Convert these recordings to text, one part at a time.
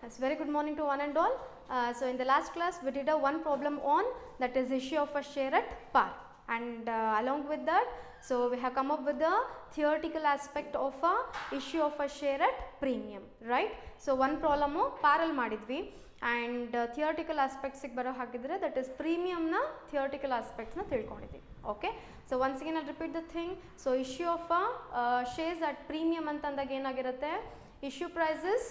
Yes, very good morning to one and all. So in the last class we did a one problem on, that is issue of a share at par, and along with that, so we have come up with the theoretical aspect of a issue of a share at premium, right? So one problem par al madidvi, and theoretical aspects ಗೆ ಬರೋ ಹಾಗಿದ್ರೆ, that is premium na theoretical aspects na ತಿಳ್ಕೊಂಡಿದ್ದೀವಿ. Okay, so once again I'll repeat the thing. So issue of a shares at premium ಅಂತಂದಾಗ ಏನಾಗಿರುತ್ತೆ, issue price is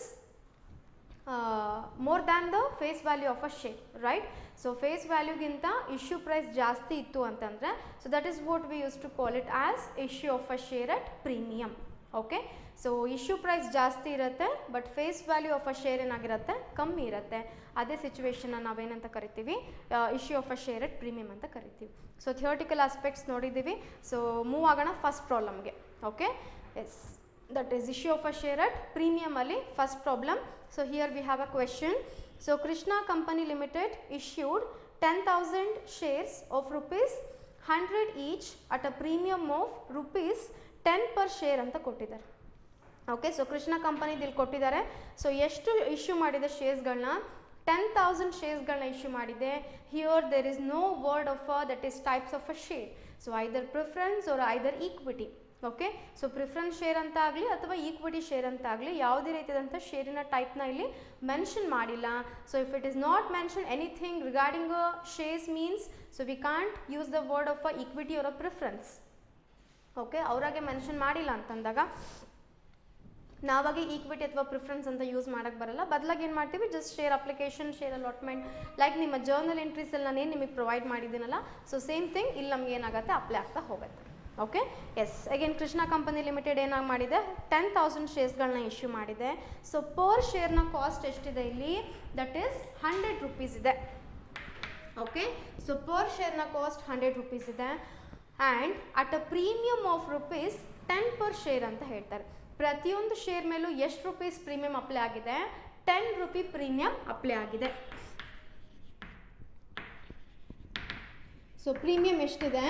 more than the face value of a share, right? So face value ಗಿಂತ issue price ಜಾಸ್ತಿ ಇತ್ತು ಅಂತಂದ್ರೆ, so that is what we used to call it as issue of a share at premium. Okay, so issue price ಜಾಸ್ತಿ ಇರುತ್ತೆ but face value of a share ಏನಾಗಿರುತ್ತೆ, ಕಮ್ಮಿ ಇರುತ್ತೆ. ಅದೇ ಸಿಚುವೇಶನ್ ನಾವೇನಂತ ಕರಿತೀವಿ, issue of a share at premium ಅಂತ ಕರಿತೀವಿ. ಸೊ ಥಿಯೋರಿಟಿಕಲ್ ಆಸ್ಪೆಕ್ಟ್ಸ್ ನೋಡಿದ್ದೀವಿ. ಸೊ ಮೂವ್ ಆಗೋಣ ಫಸ್ಟ್ ಪ್ರಾಬ್ಲಮ್ಗೆ. Okay, yes, that is issue of a share at premium ali first problem. So here we have a question. So Krishna Company Limited issued 10,000 shares of rupees 100 each at a premium of rupees 10 per share ಅಂತ ಕೊಟ್ಟಿದ್ದಾರೆ. Okay, so Krishna ಕಂಪನಿದಲ್ಲಿ ಕೊಟ್ಟಿದ್ದಾರೆ. So ಎಷ್ಟು issue ಮಾಡಿದೆ ಶೇರ್ಸ್ಗಳನ್ನ, 10,000 ಶೇರ್ಸ್ಗಳನ್ನ issue ಮಾಡಿದೆ. Here there is no word of that is types of a share. So either preference or either equity. Okay, so preference share ಅಂತ ಆಗಲಿ ಅಥವಾ ಈಕ್ವಿಟಿ ಶೇರ್ ಅಂತ ಆಗಲಿ ಯಾವುದೇ ರೀತಿಯಾದಂಥ ಶೇರಿನ ಟೈಪ್ನ ಇಲ್ಲಿ ಮೆನ್ಷನ್ ಮಾಡಿಲ್ಲ. So if it is not mention anything regarding shares means, so we can't use the word of a equity or a preference. Okay, ಅವರಾಗೆ ಮೆನ್ಷನ್ ಮಾಡಿಲ್ಲ ಅಂತಂದಾಗ ನಾವಾಗಿ ಈಕ್ವಿಟಿ ಅಥವಾ ಪ್ರಿಫರೆನ್ಸ್ ಅಂತ ಯೂಸ್ ಮಾಡೋಕ್ಕೆ ಬರಲ್ಲ. ಬದಲಾಗಿ ಏನು ಮಾಡ್ತೀವಿ, just share application, share allotment, like ನಿಮ್ಮ ಜರ್ನಲ್ ಎಂಟ್ರೀಸಲ್ಲಿ ನಾನೇನು ನಿಮಗೆ ಪ್ರೊವೈಡ್ ಮಾಡಿದ್ದೀನಲ್ಲ, ಸೊ ಸೇಮ್ ಥಿಂಗ್ ಇಲ್ಲಿ ನಮ್ಗೆ ಏನಾಗುತ್ತೆ, ಅಪ್ಲೈ ಆಗ್ತಾ ಹೋಗುತ್ತೆ. Okay, yes, again Krishna company limited ಏನಾಗಿ ಮಾಡಿದೆ, 10,000 ಶೇರ್ಸ್ಗಳನ್ನ ಇಶ್ಯೂ ಮಾಡಿದೆ. ಸೊ ಪರ್ ಶೇರ್ನ ಕಾಸ್ಟ್ ಎಷ್ಟಿದೆ ಇಲ್ಲಿ, ದಟ್ ಈಸ್ 100 ರೂಪೀಸ್ ಇದೆ. ಓಕೆ, ಸೊ ಪರ್ ಶೇರ್ನ ಕಾಸ್ಟ್ 100 ರೂಪೀಸ್ ಇದೆ. And at a premium of rupees 10 per share ಅಂತ ಹೇಳ್ತಾರೆ. ಪ್ರತಿಯೊಂದು ಶೇರ್ ಮೇಲೂ ಎಷ್ಟು ರೂಪೀಸ್ ಪ್ರೀಮಿಯಂ ಅಪ್ಲೈ ಆಗಿದೆ, 10 ರೂಪಿ ಪ್ರೀಮಿಯಂ ಅಪ್ಲೈ ಆಗಿದೆ. ಸೊ ಪ್ರೀಮಿಯಂ ಎಷ್ಟಿದೆ,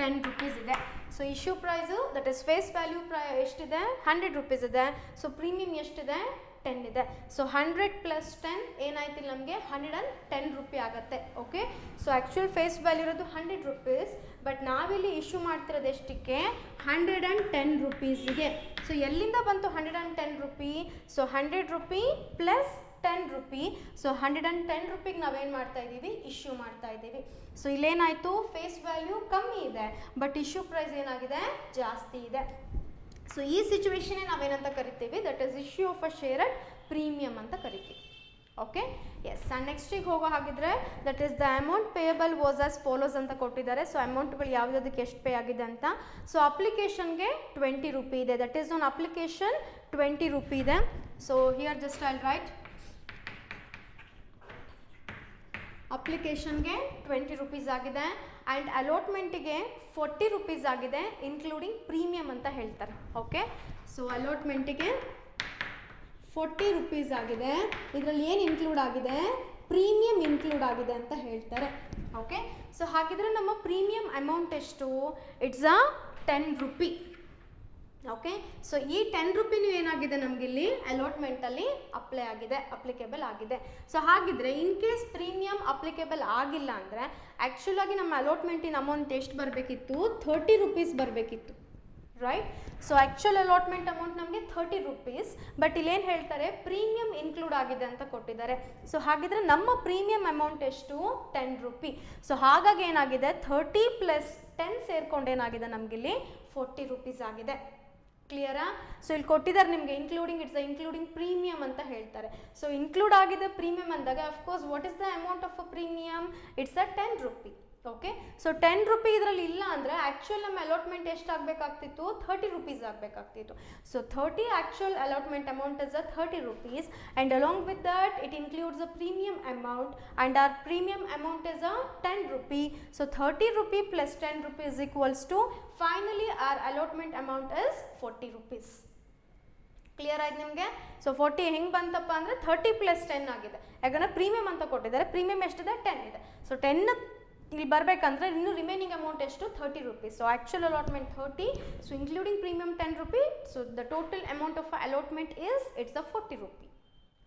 10 ರೂಪೀಸ್ ಇದೆ. So issue price that is face value ಎಷ್ಟಿದೆ, 100 ರೂಪೀಸ್ ಇದೆ. ಸೊ ಪ್ರೀಮಿಯಂ ಎಷ್ಟಿದೆ, 10 ಇದೆ. ಸೊ 100 ಪ್ಲಸ್ 10 ಏನಾಯ್ತು ನಮಗೆ, 110 ರೂಪಿ ಆಗುತ್ತೆ. Okay, so actual face value ಇರೋದು 100 ರೂಪೀಸ್, ಬಟ್ ನಾವಿಲ್ಲಿ ಇಶ್ಯೂ ಮಾಡ್ತಿರೋದು ಎಷ್ಟಕ್ಕೆ, 110 ರೂಪೀಸಿಗೆ. ಸೊ ಎಲ್ಲಿಂದ ಬಂತು 110 rupee, so 100 rupee plus 10 rupee. So 110 ರೂಪಿಗೆ ನಾವೇನು ಮಾಡ್ತಾ ಇದ್ದೀವಿ, ಇಶ್ಯೂ ಮಾಡ್ತಾ ಇದ್ದೀವಿ. ಸೊ ಇಲ್ಲೇನಾಯಿತು, ಫೇಸ್ ವ್ಯಾಲ್ಯೂ ಕಮ್ಮಿ ಇದೆ ಬಟ್ ಇಶ್ಯೂ ಪ್ರೈಸ್ ಏನಾಗಿದೆ, ಜಾಸ್ತಿ ಇದೆ. ಸೊ ಈ ಸಿಚುವೇಶನ್ನೇ ನಾವೇನಂತ ಕರಿತೀವಿ, that is issue of a share at premium ಅಂತ ಕರಿತೀವಿ. ಓಕೆ, ಎಸ್, ಆ್ಯಂಡ್ ನೆಕ್ಸ್ಟಿಗೆ ಹೋಗೋ ಹಾಗಿದ್ರೆ, that is the amount payable was as follows ಅಂತ ಕೊಟ್ಟಿದ್ದಾರೆ. ಸೊ ಅಮೌಂಟ್ಗಳು ಯಾವುದಕ್ಕೆ ಎಷ್ಟು ಪೇ ಆಗಿದೆ ಅಂತ. ಸೊ ಅಪ್ಲಿಕೇಶನ್ಗೆ 20 ರೂಪಿ ಇದೆ, that is on application 20 rupee ಇದೆ. So here just I write ಅಪ್ಲಿಕೇಶನ್ಗೆ 20 ರೂಪೀಸ್ ಆಗಿದೆ. ಆ್ಯಂಡ್ ಅಲಾಟ್ಮೆಂಟಿಗೆ 40 ರೂಪೀಸ್ ಆಗಿದೆ, ಇನ್ಕ್ಲೂಡಿಂಗ್ ಪ್ರೀಮಿಯಂ ಅಂತ ಹೇಳ್ತಾರೆ. ಓಕೆ, ಸೊ ಅಲಾಟ್ಮೆಂಟಿಗೆ 40 ರೂಪೀಸ್ ಆಗಿದೆ. ಇದರಲ್ಲಿ ಏನು ಇನ್ಕ್ಲೂಡ್ ಆಗಿದೆ, ಪ್ರೀಮಿಯಂ ಇನ್ಕ್ಲೂಡ್ ಆಗಿದೆ ಅಂತ ಹೇಳ್ತಾರೆ. ಓಕೆ, ಸೊ ಹಾಗಿದ್ರೆ ನಮ್ಮ ಪ್ರೀಮಿಯಂ ಅಮೌಂಟ್ ಎಷ್ಟು, it's a 10 rupee. Okay, so ಈ 10 ರೂಪಿನೂ ಏನಾಗಿದೆ ನಮಗಿಲ್ಲಿ ಅಲಾಟ್ಮೆಂಟಲ್ಲಿ ಅಪ್ಲೈ ಆಗಿದೆ, ಅಪ್ಲಿಕೇಬಲ್ ಆಗಿದೆ. ಸೊ ಹಾಗಿದ್ರೆ ಇನ್ ಕೇಸ್ ಪ್ರೀಮಿಯಂ ಅಪ್ಲಿಕೇಬಲ್ ಆಗಿಲ್ಲ ಅಂದರೆ ಆ್ಯಕ್ಚುಲಾಗಿ ನಮ್ಮ ಅಲಾಟ್ಮೆಂಟಿನ ಅಮೌಂಟ್ ಎಷ್ಟು ಬರಬೇಕಿತ್ತು, 30 ರೂಪೀಸ್ ಬರಬೇಕಿತ್ತು, right? So actual allotment amount ನಮಗೆ 30 ರೂಪೀಸ್, ಬಟ್ ಇಲ್ಲೇನು ಹೇಳ್ತಾರೆ, ಪ್ರೀಮಿಯಂ ಇನ್ಕ್ಲೂಡ್ ಆಗಿದೆ ಅಂತ ಕೊಟ್ಟಿದ್ದಾರೆ. ಸೊ ಹಾಗಿದ್ರೆ ನಮ್ಮ ಪ್ರೀಮಿಯಂ ಅಮೌಂಟ್ ಎಷ್ಟು, 10 ರೂಪಿ. ಸೊ ಹಾಗಾಗಿ ಏನಾಗಿದೆ, 30 ಪ್ಲಸ್ 10 ಸೇರ್ಕೊಂಡು ಏನಾಗಿದೆ ನಮಗಿಲ್ಲಿ 40 ರೂಪೀಸ್ ಆಗಿದೆ. ಕ್ಲಿಯರಾ? ಸೊ ಇಲ್ಲಿ ಕೊಟ್ಟಿದ್ದಾರೆ ನಿಮಗೆ ಇನ್ಕ್ಲೂಡಿಂಗ್, ಇಟ್ಸ್ ಇನ್ಕ್ಲೂಡಿಂಗ್ ಪ್ರೀಮಿಯಂ ಅಂತ ಹೇಳ್ತಾರೆ. ಸೊ ಇನ್ಕ್ಲೂಡ್ ಆಗಿದೆ ಪ್ರೀಮಿಯಂ ಅಂದಾಗ of course what is the amount of a premium, it's a 10 rupee. Okay, so 10 rupee ಇದರಲ್ಲಿ ಇಲ್ಲ ಅಂದರೆ ಆ್ಯಕ್ಚುಲ್ ನಮ್ಮ ಅಲಾಟ್ಮೆಂಟ್ ಎಷ್ಟು ಆಗಬೇಕಾಗ್ತಿತ್ತು, 30 ರೂಪೀಸ್ ಆಗಬೇಕಾಗ್ತಿತ್ತು. So 30 actual allotment amount is a 30 rupees, and along with that it includes a premium amount, and our premium amount is a 10 rupee. So 30 rupee plus 10 rupee is equals to finally are allotment amount is 40 rupees. Clear ಆಯ್ತು ನಿಮಗೆ? So 40 ಹೆಂಗೆ ಬಂತಪ್ಪ ಅಂದರೆ 30 plus 10 ಆಗಿದೆ, ಯಾಕಂದರೆ premium ಅಂತ ಕೊಟ್ಟಿದ್ದಾರೆ. Premium ಎಷ್ಟಿದೆ, 10 ಇದೆ. ಸೊ 10 ಇಲ್ಲಿ ಬರಬೇಕಂದ್ರೆ ಇನ್ನು ರಿಮೈನಿಂಗ್ ಅಮೌಂಟ್ ಎಷ್ಟು, 30 rupees. So actual allotment 30, so including premium 10 rupee. So the total amount of allotment is, it's a 40 rupee.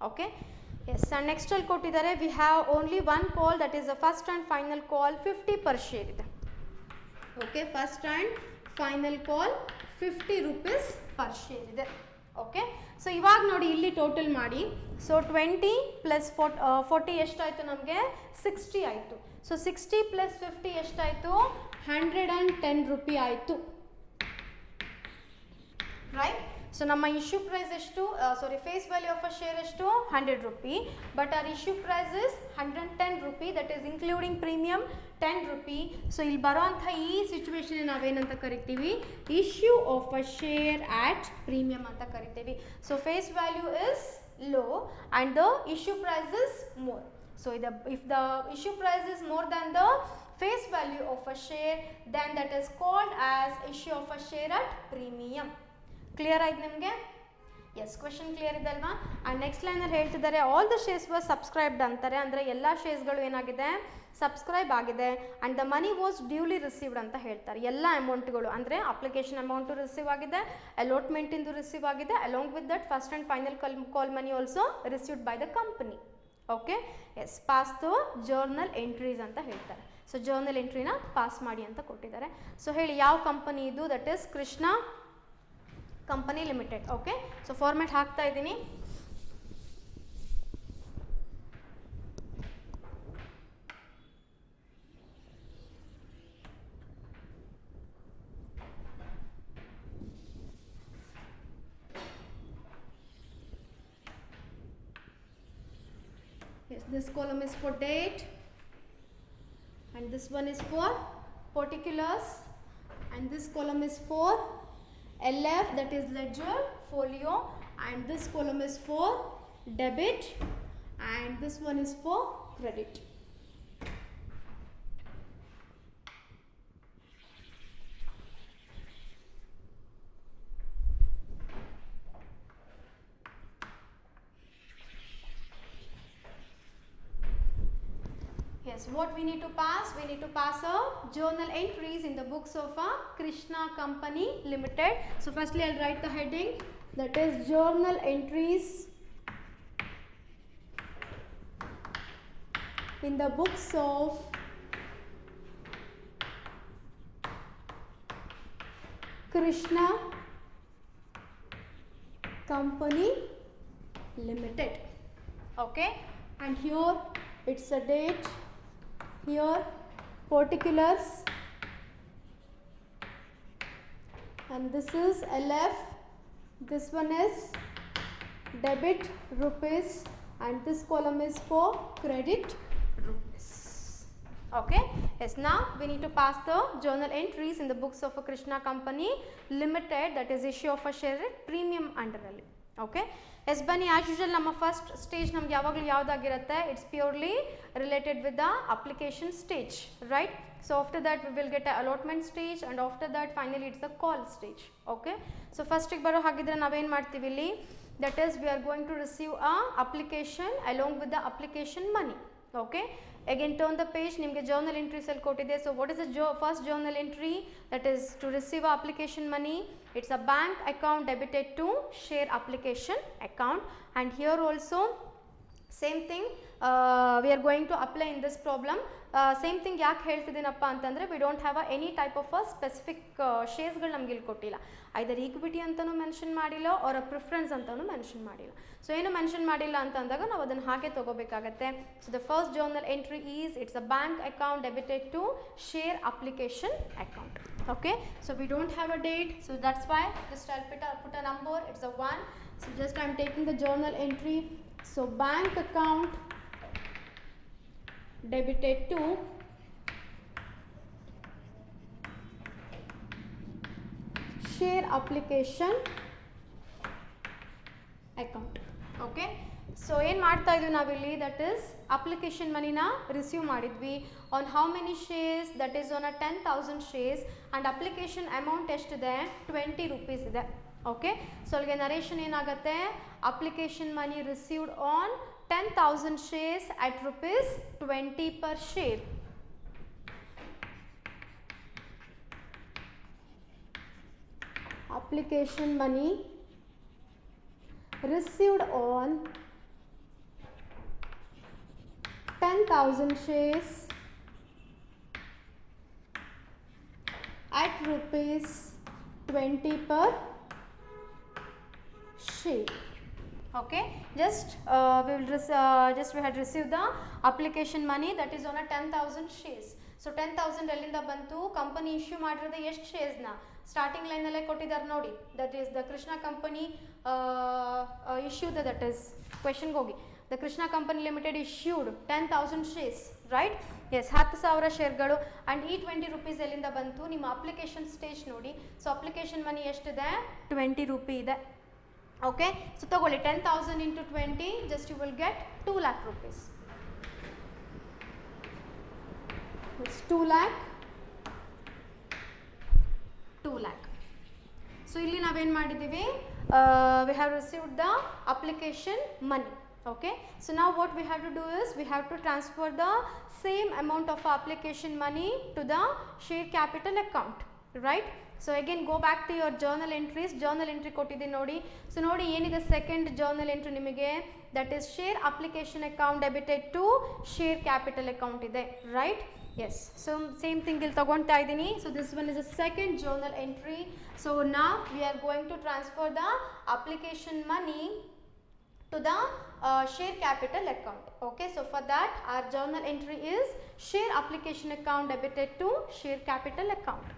Okay, yes and ನೆಕ್ಸ್ಟಲ್ಲಿ ಕೊಟ್ಟಿದ್ದಾರೆ we have only one call that is the first and final call 50 per share ಇದೆ. Okay, first and final call 50 rupees per share ಇದೆ. Okay, so ಇವಾಗ ನೋಡಿ ಇಲ್ಲಿ total ಮಾಡಿ. So 20 plus 40 ಎಷ್ಟಾಯಿತು ನಮಗೆ 60 ಆಯಿತು. ಸೊ 60 ಪ್ಲಸ್ 50 ಎಷ್ಟಾಯಿತು 110 ರೂಪಿ ಆಯಿತು, ರೈಟ್. ಸೊ ನಮ್ಮ ಇಶ್ಯೂ ಪ್ರೈಸ್ ಎಷ್ಟು, face value of a share ಎಷ್ಟು 100 rupee, but our issue price is 110 rupee, that is including premium 10 rupee. So ಇಲ್ಲಿ ಬರೋಂಥ ಈ ಸಿಚುವೇಶನ್ ನಾವೇನಂತ ಕರಿತೀವಿ, issue of a share at premium ಅಂತ ಕರಿತೀವಿ. So face value is low and the issue price is more. So if the issue price is more than the face value of a share, then that is called as issue of a share at premium. Clear ಆಯ್ತು ನಿಮಗೆ? S, question clear ಇದೆ ಅಲ್ವಾ? And next ಲೈನಲ್ಲಿ ಹೇಳ್ತಿದ್ದಾರೆ all the shares were subscribed ಅಂತಾರೆ. ಅಂದರೆ ಎಲ್ಲ ಶೇರ್ಸ್ಗಳು ಏನಾಗಿದೆ ಸಬ್ಸ್ಕ್ರೈಬ್ ಆಗಿದೆ and the money was duly received ಅಂತ ಹೇಳ್ತಾರೆ. ಎಲ್ಲ ಅಮೌಂಟ್ಗಳು ಅಂದರೆ ಅಪ್ಲಿಕೇಶನ್ ಅಮೌಂಟು ರಿಸೀವ್ ಆಗಿದೆ, ಅಲಾಟ್ಮೆಂಟಿಂದು ರಿಸೀವ್ ಆಗಿದೆ, along with that first and final call money also received by the company. Okay, yes, pass the journal entries ಅಂತ ಹೇಳ್ತಾರೆ. ಸೊ ಜರ್ನಲ್ ಎಂಟ್ರಿನ ಪಾಸ್ ಮಾಡಿ ಅಂತ ಕೊಟ್ಟಿದ್ದಾರೆ. ಸೊ ಹೇಳಿ ಯಾವ ಕಂಪನಿ ಇದು, that is Krishna company limited. Okay, so format ಹಾಕ್ತಾ ಇದ್ದೀನಿ. Yes, this column is for date and this one is for particulars and this column is for LF, that is ledger folio, and this column is for debit and this one is for credit. Yes, what we need to pass? We need to pass a journal entries in the books of a Krishna Company Limited. So firstly I'll write the heading, that is journal entries in the books of Krishna Company Limited. Okay, and here it's a date, here particulars, and this is LF, this one is debit rupees, and this column is for credit rupees. Okay, yes, now we need to pass the journal entries in the books of a Krishna Company Limited, that is issue of a share at premium underali. Okay, yes ಬನ್ನಿ, as usual ನಮ್ಮ first stage ನಮ್ಗೆ ಯಾವಾಗಲೂ ಯಾವುದಾಗಿರುತ್ತೆ, it's purely related with the application stage, right. So after that we will get a allotment stage and after that finally it's the call stage. Okay, so ಫಸ್ಟಿಗೆ ಬರೋ ಹಾಗಿದ್ರೆ ನಾವೇನು ಮಾಡ್ತೀವಿ ಇಲ್ಲಿ, that is we are going to receive a application along with the application money. Okay, again turn the page, ನಿಮಗೆ journal entries ಅಲ್ಲಿ ಕೊಟ್ಟಿದೆ. So what is the first journal entry, that is to receive a application money, it's a bank account debited to share application account, and here also same thing we are going to apply in this problem. Same thing ಯಾಕೆ ಹೇಳ್ತಿದ್ದೀನಪ್ಪ ಅಂತಂದರೆ, we don't have any type of a specific ಶೇರ್ಸ್ಗಳು ನಮ್ಗೆ ಇಲ್ಲಿ ಕೊಟ್ಟಿಲ್ಲ. Either equity ಅಂತಲೂ mention ಮಾಡಿಲ್ಲ, or preference ಅಂತಲೂ ಮೆನ್ಷನ್ ಮಾಡಿಲ್ಲ. ಸೊ ಏನು ಮೆನ್ಷನ್ ಮಾಡಿಲ್ಲ ಅಂತ ಅಂದಾಗ ನಾವು ಅದನ್ನು ಹಾಗೆ ತೊಗೋಬೇಕಾಗತ್ತೆ. So the first journal entry is, it's a bank account debited to share application account. Okay, so we don't have a date, so that's why just I'll put a number, it's a 1. So just I'm taking the journal entry. So bank account debited to share application account. Okay, so ಏನು ಮಾಡ್ತಾ ಇದ್ವಿ ನಾವಿಲ್ಲಿ, that is application ಮನಿನ receive ಮಾಡಿದ್ವಿ on how many shares, that is on a 10,000 shares and application amount ಎಷ್ಟಿದೆ 20 rupees ಇದೆ. Okay, so ಅಲ್ಲಿಗೆ narration ಏನಾಗುತ್ತೆ, application money received on 10,000 shares at rupees 20 per share. Application money received on 10,000 shares at rupees 20 per share. Okay, just we had received the application money, that is on a 10,000 shares. So 10,000 ಎಲ್ಲಿಂದ ಬಂತು, company issue ಮಾಡಿರೋದು ಎಷ್ಟು ಶೇರ್ಸ್ನ starting ಲೈನಲ್ಲೇ ಕೊಟ್ಟಿದ್ದಾರೆ ನೋಡಿ, that is the Krishna company issued, that is ಕ್ವೆಶನ್ಗೆ ಹೋಗಿ, the Krishna company limited issued 10,000 shares, right. Yes, 10,000 ಶೇರ್ಗಳು. ಆ್ಯಂಡ್ ಈ 20 ರೂಪೀಸ್ ಎಲ್ಲಿಂದ ಬಂತು, ನಿಮ್ಮ ಅಪ್ಲಿಕೇಶನ್ ಸ್ಟೇಜ್ ನೋಡಿ. ಸೊ ಅಪ್ಲಿಕೇಶನ್ ಮನಿ ಎಷ್ಟಿದೆ, 20 ರೂಪಿ ಇದೆ. Okay, so ತಗೊಳ್ಳಿ 10,000 into 20, just you will get 2 lakh rupees. It's 2 lakh. So ಇಲ್ಲಿ ನಾವೇನು ಮಾಡಿದ್ದೀವಿ, we have received the application money. Okay, so now what we have to do is we have to transfer the same amount of application money to the share capital account, right. So again go back to your journal entries. Journal entry ಕೊಟ್ಟಿದ್ದೀನಿ ನೋಡಿ. So ನೋಡಿ ಏನಿದೆ second journal entry ನಿಮಗೆ, that is share application account debited to share capital account ಇದೆ, right. Yes, so same thing ಇಲ್ಲಿ ತಗೊಳ್ತಾ ಇದ್ದೀನಿ. So this one is a second journal entry. So now we are going to transfer the application money to the share capital account. Okay, so for that our journal entry is share application account debited to share capital account.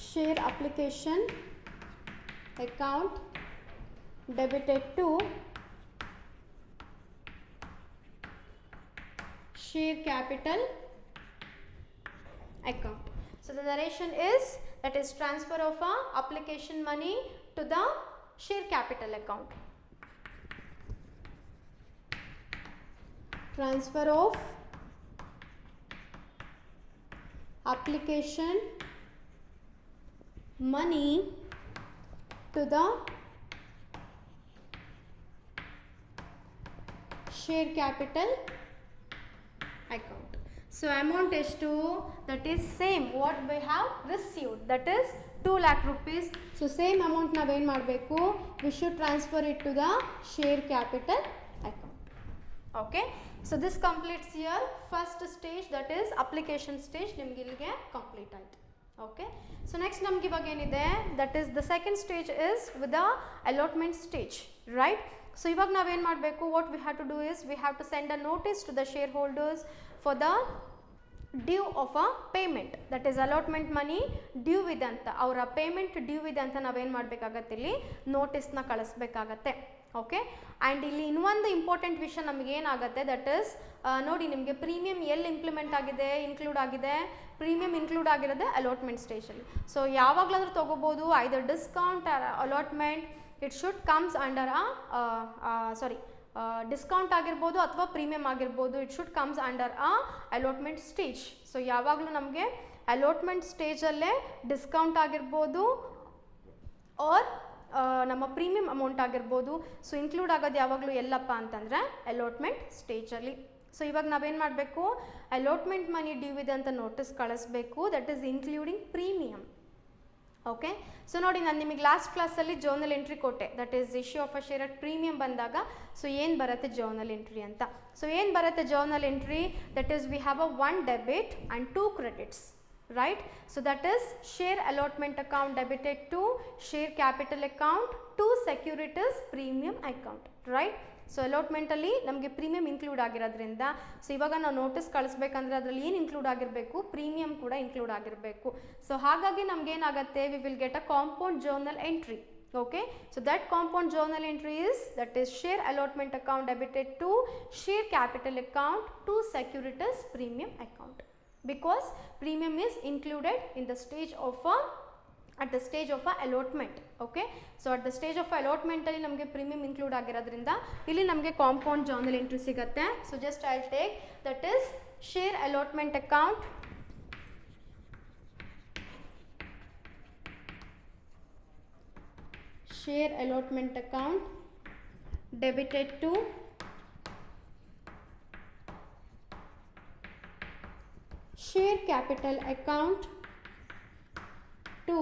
Share application account debited to share capital account. So the narration is, that is transfer of application money to the share capital account. Transfer of application money to the share capital account. So amount is to, that is same what we have received, that is 2 lakh rupees. So same amount ನಾವು ಏನು ಮಾಡಬೇಕು, we should transfer it to the share capital account. Okay, so this completes your first stage, that is application stage. ನಿಮಗೆ ಇಲ್ಲಿಗೆ complete ಆಯಿತು. Okay, so next ನಮ್ಗೆ ಇವಾಗ ಏನಿದೆ, that is the second stage is with the allotment stage, right. So ಇವಾಗ ನಾವೇನು ಮಾಡಬೇಕು, what we have to do is we have to send a notice to the shareholders for the due of a payment, that is allotment money due ಇದೆ ಅಂತ, ಅವರ payment due ಇದೆ ಅಂತ ನಾವೇನು ಮಾಡಬೇಕಾಗತ್ತೆ, ಇಲ್ಲಿ ನೋಟಿಸ್ನ ಕಳಿಸ್ಬೇಕಾಗತ್ತೆ. ಓಕೆ, ಆ್ಯಂಡ್ ಇಲ್ಲಿ ಇನ್ನೊಂದು ಇಂಪಾರ್ಟೆಂಟ್ ವಿಷಯ ನಮಗೇನಾಗುತ್ತೆ, ದಟ್ ಈಸ್ ನೋಡಿ ನಿಮಗೆ ಪ್ರೀಮಿಯಂ ಎಲ್ಲಿ ಇನ್ಕ್ಲೂಡ್ ಆಗಿದೆ, ಪ್ರೀಮಿಯಂ ಇನ್ಕ್ಲೂಡ್ ಆಗಿರೋದೆ ಅಲಾಟ್ಮೆಂಟ್ ಸ್ಟೇಜಲ್ಲಿ. ಸೊ ಯಾವಾಗಲಾದ್ರೂ ತೊಗೋಬೋದು, either discount allotment, it should comes under discount ಆಗಿರ್ಬೋದು ಅಥವಾ ಪ್ರೀಮಿಯಂ ಆಗಿರ್ಬೋದು, it should comes under allotment stage. So ಯಾವಾಗಲೂ ನಮಗೆ ಅಲಾಟ್ಮೆಂಟ್ ಸ್ಟೇಜಲ್ಲೇ ಡಿಸ್ಕೌಂಟ್ ಆಗಿರ್ಬೋದು ಆರ್ ನಮ್ಮ ಪ್ರೀಮಿಯಂ ಅಮೌಂಟ್ ಆಗಿರ್ಬೋದು, ಸೊ ಇನ್ಕ್ಲೂಡ್ ಆಗೋದು ಯಾವಾಗಲೂ ಎಲ್ಲಪ್ಪ ಅಂತಂದರೆ ಅಲಾಟ್ಮೆಂಟ್ ಸ್ಟೇಜಲ್ಲಿ. ಸೊ ಇವಾಗ ನಾವೇನು ಮಾಡಬೇಕು, ಅಲಾಟ್ಮೆಂಟ್ ಮನಿ ಡ್ಯೂ ಇದೆ ಅಂತ ನೋಟಿಸ್ ಕಳಿಸ್ಬೇಕು, that is including premium. Okay, so ನೋಡಿ ನಾನು ನಿಮಗೆ ಲಾಸ್ಟ್ ಕ್ಲಾಸಲ್ಲಿ ಜರ್ನಲ್ ಎಂಟ್ರಿ ಕೊಟ್ಟೆ, that is issue of a share at premium ಬಂದಾಗ ಸೊ ಏನು ಬರುತ್ತೆ ಜರ್ನಲ್ ಎಂಟ್ರಿ ಅಂತ. ಸೊ ಏನು ಬರುತ್ತೆ journal entry, that is V have a 1 debit and 2 credits, right. So that is share allotment account debited to share capital account to securities premium account, right. So ಅಲಾಟ್ಮೆಂಟಲ್ಲಿ ನಮಗೆ premium include ಆಗಿರೋದ್ರಿಂದ, so ಇವಾಗ ನಾವು notice ಕಳಿಸ್ಬೇಕಂದ್ರೆ ಅದರಲ್ಲಿ ಏನು include ಆಗಿರಬೇಕು, premium ಕೂಡ include ಆಗಿರಬೇಕು. ಸೊ ಹಾಗಾಗಿ ನಮಗೇನಾಗುತ್ತೆ, we will get a compound journal entry. Okay, so that compound journal entry is, that is share allotment account debited to share capital account to securities premium account, because premium is included in the stage of a at the stage of a allotment. Okay, so at the stage of allotment ಅಲ್ಲಿ ನಮಗೆ premium include ಆಗಿರೋದ್ರಿಂದ ಇಲ್ಲಿ ನಮಗೆ compound journal entry ಸಿಗುತ್ತೆ. So just I will take, that is share allotment account share allotment account debited to share capital account to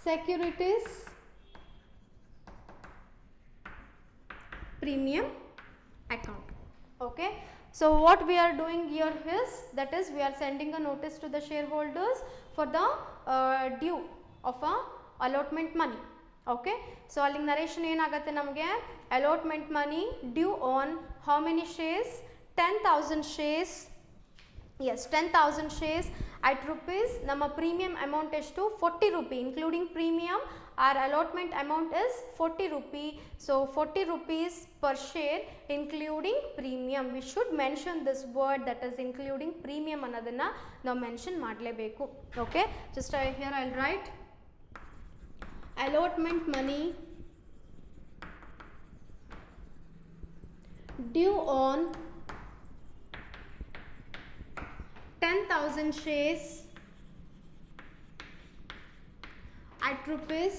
securities premium account. Okay, so what we are doing here is, that is, we are sending a notice to the shareholders for the due of a allotment money. Okay, so alling narration ಏನಾಗುತ್ತೆ ನಮಗೆ, allotment money due on how many shares, 10,000 shares. Yes, 10,000 shares at rupees. ನಮ್ಮ premium amount ಎಷ್ಟು, 40 rupee including premium. our allotment amount is 40 rupee, so 40 rupees per share including premium. We should mention this word, that is including premium ಅನ್ನೋದನ್ನ ನಾವು mention ಮಾಡಲೇಬೇಕು. Okay, just here I'll write allotment money due on 10,000 shares at rupees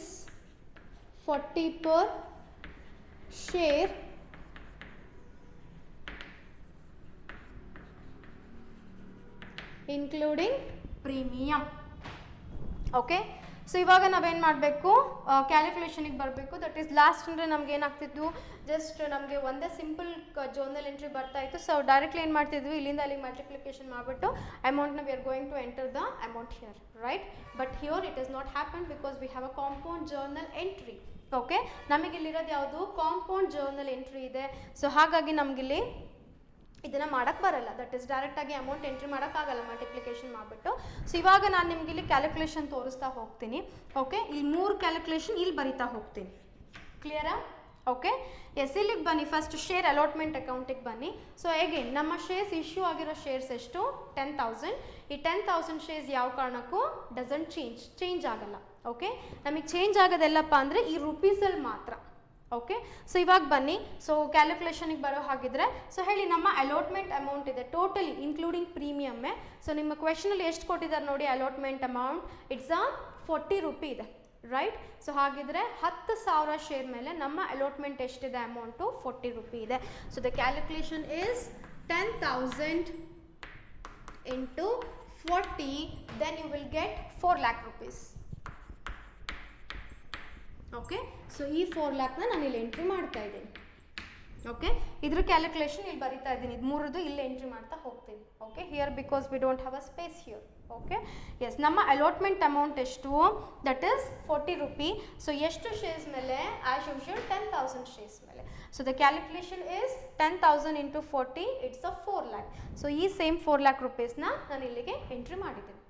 40 per share including premium. Okay, so ಇವಾಗ ನಾವೇನು ಮಾಡಬೇಕು, ಕ್ಯಾಲ್ಕುಲೇಷನಿಗೆ ಬರಬೇಕು. That is last ಅಂದರೆ ನಮ್ಗೆ ಏನಾಗ್ತಿತ್ತು, ಜಸ್ಟ್ ನಮಗೆ ಒಂದೇ ಸಿಂಪಲ್ ಜರ್ನಲ್ ಎಂಟ್ರಿ ಬರ್ತಾ ಇತ್ತು. ಸೊ ಡೈರೆಕ್ಟ್ಲಿ ಏನು ಮಾಡ್ತಿದ್ವಿ, ಇಲ್ಲಿಂದ ಅಲ್ಲಿಗೆ ಮಲ್ಟಿಪ್ಲಿಕೇಶನ್ ಮಾಡಿಬಿಟ್ಟು ಅಮೌಂಟ್ನ we are going to enter the amount here, right. But here it is not happen because we have a compound journal entry. Okay, ನಮಗಿಲ್ಲಿರೋದು ಯಾವುದು, ಕಾಂಪೌಂಡ್ ಜರ್ನಲ್ ಎಂಟ್ರಿ ಇದೆ. ಸೊ ಹಾಗಾಗಿ ನಮಗಿಲ್ಲಿ ಇದನ್ನು ಮಾಡೋಕ್ಕೆ ಬರಲ್ಲ, ದಟ್ ಇಸ್ ಡೈರೆಕ್ಟಾಗಿ ಅಮೌಂಟ್ ಎಂಟ್ರಿ ಮಾಡೋಕ್ಕಾಗಲ್ಲ ಮಲ್ಟಿಪ್ಲಿಕೇಶನ್ ಮಾಡಿಬಿಟ್ಟು. ಸೊ ಇವಾಗ ನಾನು ನಿಮ್ಗೆ ಇಲ್ಲಿ ಕ್ಯಾಲ್ಕುಲೇಷನ್ ತೋರಿಸ್ತಾ ಹೋಗ್ತೀನಿ. ಓಕೆ, ಇಲ್ಲಿ 3 ಕ್ಯಾಲ್ಕುಲೇಷನ್ ಇಲ್ಲಿ ಬರಿತಾ ಹೋಗ್ತೀನಿ. ಕ್ಲಿಯರಾ? ಓಕೆ, ಎಸ್, ಇಲ್ಲಿಗೆ ಬನ್ನಿ. ಫಸ್ಟ್ ಶೇರ್ ಅಲಾಟ್ಮೆಂಟ್ ಅಕೌಂಟಿಗೆ ಬನ್ನಿ. ಸೊ ಅಗೇನ್ ನಮ್ಮ ಶೇರ್ಸ್ ಇಶ್ಯೂ ಆಗಿರೋ ಶೇರ್ಸ್ ಎಷ್ಟು, 10,000. ಈ 10,000 ಶೇರ್ಸ್ ಯಾವ ಕಾರಣಕ್ಕೂ ಡಸಂಟ್ ಚೇಂಜ್ ಆಗಲ್ಲ. ಓಕೆ, ನಮಗೆ ಚೇಂಜ್ ಆಗೋದೆಲ್ಲಪ್ಪ ಅಂದರೆ ಈ ರುಪೀಸಲ್ಲಿ ಮಾತ್ರ. ಓಕೆ, ಸೊ ಇವಾಗ ಬನ್ನಿ. ಸೊ ಕ್ಯಾಲ್ಕುಲೇಷನಿಗೆ ಬರೋ ಹಾಗಿದ್ರೆ, ಸೊ ಹೇಳಿ ನಮ್ಮ ಅಲಾಟ್ಮೆಂಟ್ ಅಮೌಂಟ್ ಇದೆ ಟೋಟಲಿ ಇನ್ಕ್ಲೂಡಿಂಗ್ ಪ್ರೀಮಿಯಮ್ಮೇ. ಸೊ ನಿಮ್ಮ ಕ್ವೆಶನಲ್ಲಿ ಎಷ್ಟು ಕೊಟ್ಟಿದ್ದಾರೆ ನೋಡಿ, ಅಲಾಟ್ಮೆಂಟ್ ಅಮೌಂಟ್ ಇಟ್ಸ್ 40 ರೂಪಿ ಇದೆ, ರೈಟ್. ಸೊ ಹಾಗಿದ್ರೆ 10,000 ಶೇರ್ ಮೇಲೆ ನಮ್ಮ ಅಲಾಟ್ಮೆಂಟ್ ಎಷ್ಟಿದೆ ಅಮೌಂಟು, 40 ರೂಪಿ ಇದೆ. So the calculation is 10,000 into 40, then you will get 4 lakh rupees. Okay, so ಈ 4 ಲ್ಯಾಕ್ನ ನಾನು ಇಲ್ಲಿ ಎಂಟ್ರಿ ಮಾಡ್ತಾ ಇದ್ದೀನಿ. ಓಕೆ, ಇದ್ರ ಕ್ಯಾಲ್ಕುಲೇಷನ್ ಇಲ್ಲಿ ಬರಿತಾ ಇದ್ದೀನಿ, ಇದು ಮೂರದು ಇಲ್ಲಿ ಎಂಟ್ರಿ ಮಾಡ್ತಾ ಹೋಗ್ತೀನಿ. Okay, here because we don't have a space here. Okay, yes, ನಮ್ಮ ಅಲಾಟ್ಮೆಂಟ್ ಅಮೌಂಟ್ ಎಷ್ಟು, ದಟ್ ಈಸ್ 40 ರೂಪಿ. ಸೊ ಎಷ್ಟು ಶೇರ್ಸ್ ಮೇಲೆ, ಆ್ಯಸ್ ಯೂಶುವಲ್ 10,000 ಶೇರ್ಸ್ ಮೇಲೆ. So the calculation is 10,000 into 40, it's 4 lakh. So ಈ ಸೇಮ್ 4 ಲ್ಯಾಕ್ ರುಪೀಸ್ನ ನಾನು ಇಲ್ಲಿಗೆ ಎಂಟ್ರಿ ಮಾಡಿದ್ದೀನಿ.